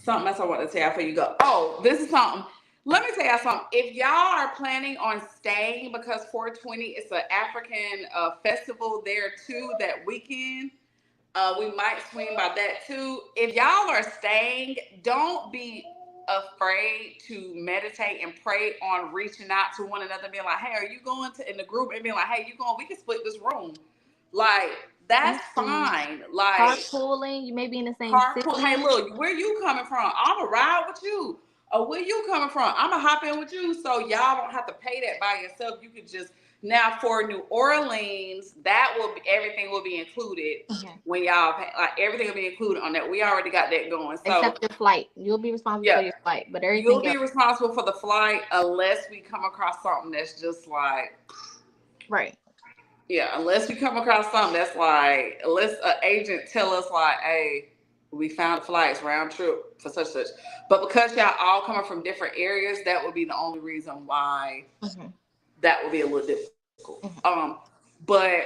something else I want to tell you before you go. Oh, this is something. Let me tell y'all something. If y'all are planning on staying, because 420 is an African festival there too that weekend, we might swing by that too. If y'all are staying, don't be afraid to meditate and pray on reaching out to one another, being like, "Hey, are you going to in the group?" And being like, "Hey, you going? We can split this room." Like that's fine. Like Carpooling, you may be in the same carpool. Hey, city. look, where you coming from? I'ma ride with you. Or where you coming from? I'ma hop in with you, so y'all don't have to pay that by yourself. You could just now for New Orleans, that will be everything will be included when y'all pay, like everything will be included on that. We already got that going. So Except your flight, you'll be responsible for yeah, your flight, but you'll everything be else, responsible for the flight unless we come across something that's just like right? yeah, unless we come across something that's like, unless an agent tell us like, hey, we found flights round trip for such such. But because y'all all coming from different areas, that would be the only reason why that would be a little difficult. But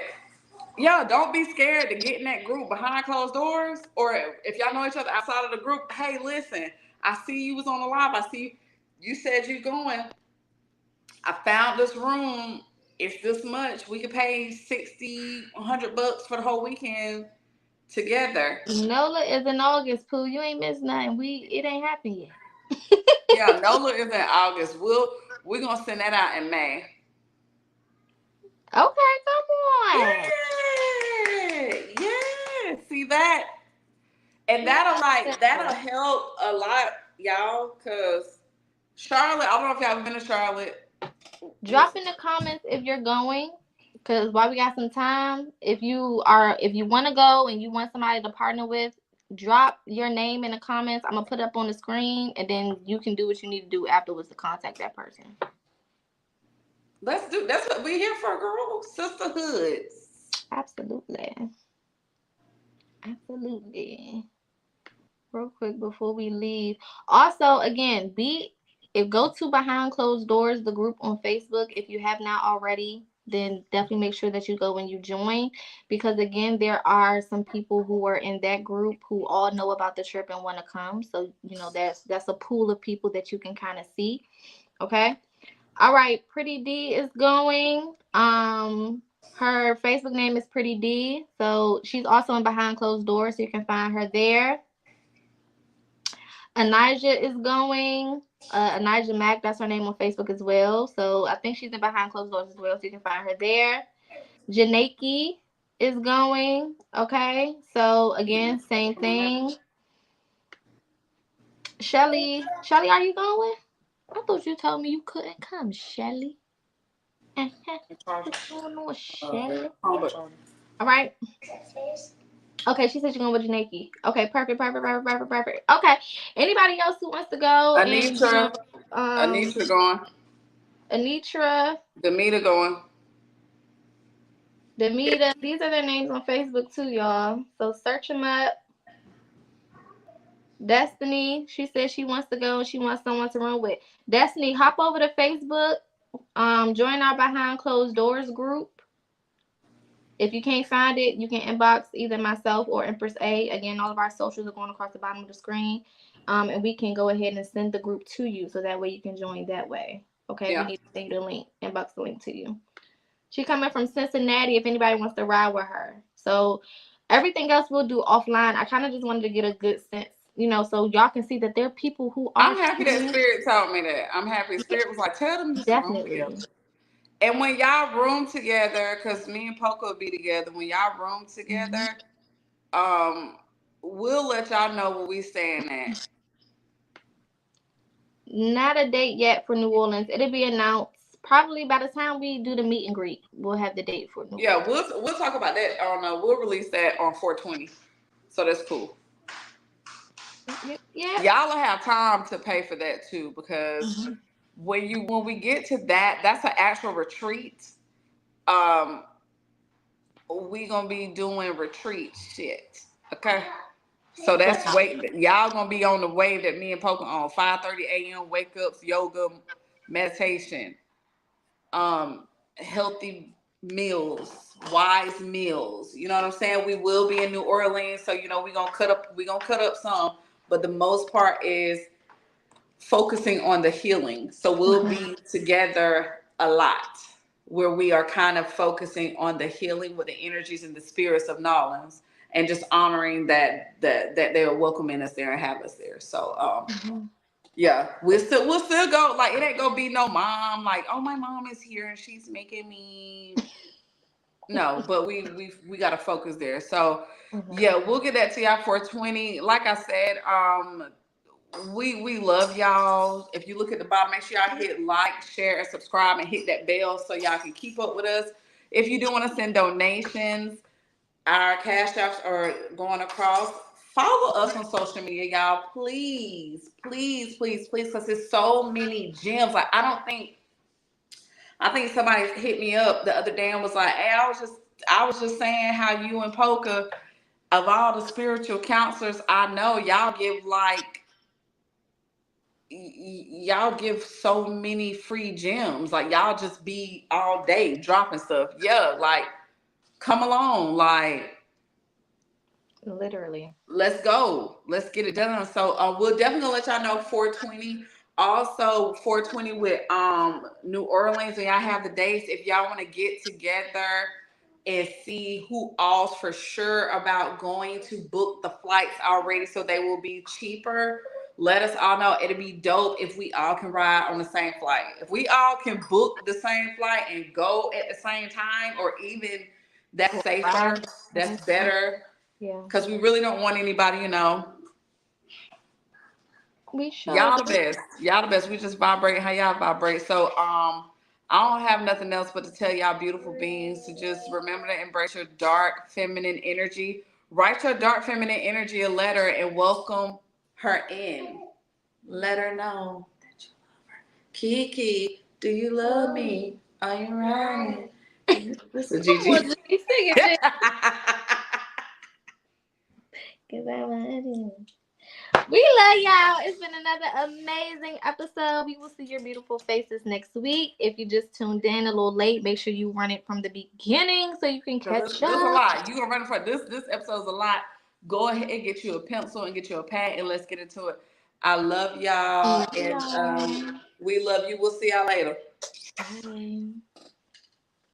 yeah, don't be scared to get in that group behind closed doors, or if y'all know each other outside of the group. Hey, listen, I see you was on the live. I see you said you going. I found this room. It's this much. We could pay 60, $100 for the whole weekend together. NOLA is in August, Pooh. You ain't missed nothing. It ain't happened yet. Yeah, NOLA is in August. We're gonna send that out in May. Okay, come on. Yeah, yeah. See that? And that'll help a lot, y'all, cause Charlotte, I don't know if y'all been to Charlotte. Drop in the comments if you're going, because while we got some time, if you want to go and you want somebody to partner with, drop your name in the comments. I'm gonna put it up on the screen, and then you can do what you need to do afterwards to contact that person. Let's do. That's what we're here for, girl. Sisterhood. Absolutely. Absolutely. Real quick before we leave. Also, again, go to Behind Closed Doors, the group on Facebook. If you have not already, then definitely make sure that you go and you join, because again, there are some people who are in that group who all know about the trip and want to come. So that's a pool of people that you can kind of see. Okay. All right, Pretty D is going. Her Facebook name is Pretty D. So she's also in Behind Closed Doors, so you can find her there. Anijah is going. Anijah Mack, that's her name on Facebook as well. So I think she's in Behind Closed Doors as well, so you can find her there. Janaki is going. Okay, so again, same thing. Shelly, are you going? I thought you told me you couldn't come, Shelly. What's going on, Shelly? All right. Okay, she said you're going with Janaki. Okay, perfect. Okay, anybody else who wants to go? Anitra, And Anitra going. Anitra, Demita going. Demita. These are their names on Facebook too, y'all. So search them up. Destiny, she says she wants to go and she wants someone to run with. Destiny, hop over to Facebook. Join our Behind Closed Doors group. If you can't find it, you can inbox either myself or Empress A. Again, all of our socials are going across the bottom of the screen. And we can go ahead and send the group to you so that way you can join that way. Okay, yeah. We need to send you the link, inbox the link to you. She's coming from Cincinnati if anybody wants to ride with her. So everything else we'll do offline. I kind of just wanted to get a good sense, so y'all can see that there are people who are. I'm happy that Spirit told me that. I'm happy Spirit was like, tell them to definitely. And when y'all room together, because me and Poco will be together, when y'all room together, we'll let y'all know where we staying at. Not a date yet for New Orleans. It'll be announced probably by the time we do the meet and greet. We'll have the date for New Orleans. Yeah, we'll talk about that on we'll release that on 420. So that's cool. Yeah. Y'all will have time to pay for that too, because when we get to that, that's an actual retreat. We gonna be doing retreat shit. Okay. So that's y'all gonna be on the wave that me and Poker on. 5:30 a.m. wake ups, yoga, meditation, healthy meals, wise meals. You know what I'm saying? We will be in New Orleans, so we're gonna cut up some, but the most part is focusing on the healing. So we'll be together a lot where we are kind of focusing on the healing with the energies and the spirits of Nolans and just honoring that they are welcoming us there and have us there. So yeah, we'll still go. Like, it ain't gonna be no mom, like, oh, my mom is here and she's making me. No, but we gotta focus there. So yeah, we'll get that to y'all for 20. Like I said, we love y'all. If you look at the bottom, make sure y'all hit like, share, and subscribe, and hit that bell so y'all can keep up with us. If you do want to send donations, our cash apps are going across. Follow us on social media, y'all. Please, please, please, please, because there's so many gems. Like, I think somebody hit me up the other day and was like, hey, I was just saying how you and Polka, of all the spiritual counselors I know, y'all give so many free gems. Like, y'all just be all day dropping stuff. Yeah, like, come along. Like, literally, let's go. Let's get it done. So we'll definitely let y'all know 420. Also 420 with New Orleans, and y'all have the dates. If y'all want to get together and see who all's for sure about going, to book the flights already so they will be cheaper, let us all know. It'll be dope if we all can ride on the same flight. If we all can book the same flight and go at the same time, or even that's safer, that's better. yeah. Because we really don't want anybody, We should. Y'all the best. Y'all the best. We just vibrate how y'all vibrate. So I don't have nothing else but to tell y'all beautiful beings to just remember to embrace your dark feminine energy. Write your dark feminine energy a letter and welcome her in. Let her know that you love her. Kiki, do you love me? Are you riding? Listen, Gigi. Singing it. Cause I want you. We love y'all. It's been another amazing episode. We will see your beautiful faces next week. If you just tuned in a little late, make sure you run it from the beginning so you can catch up. There's a lot. You're gonna run it for this episode's a lot. Go ahead and get you a pencil and get you a pad, and let's get into it. I love y'all, and we love you. We'll see y'all later. Bye.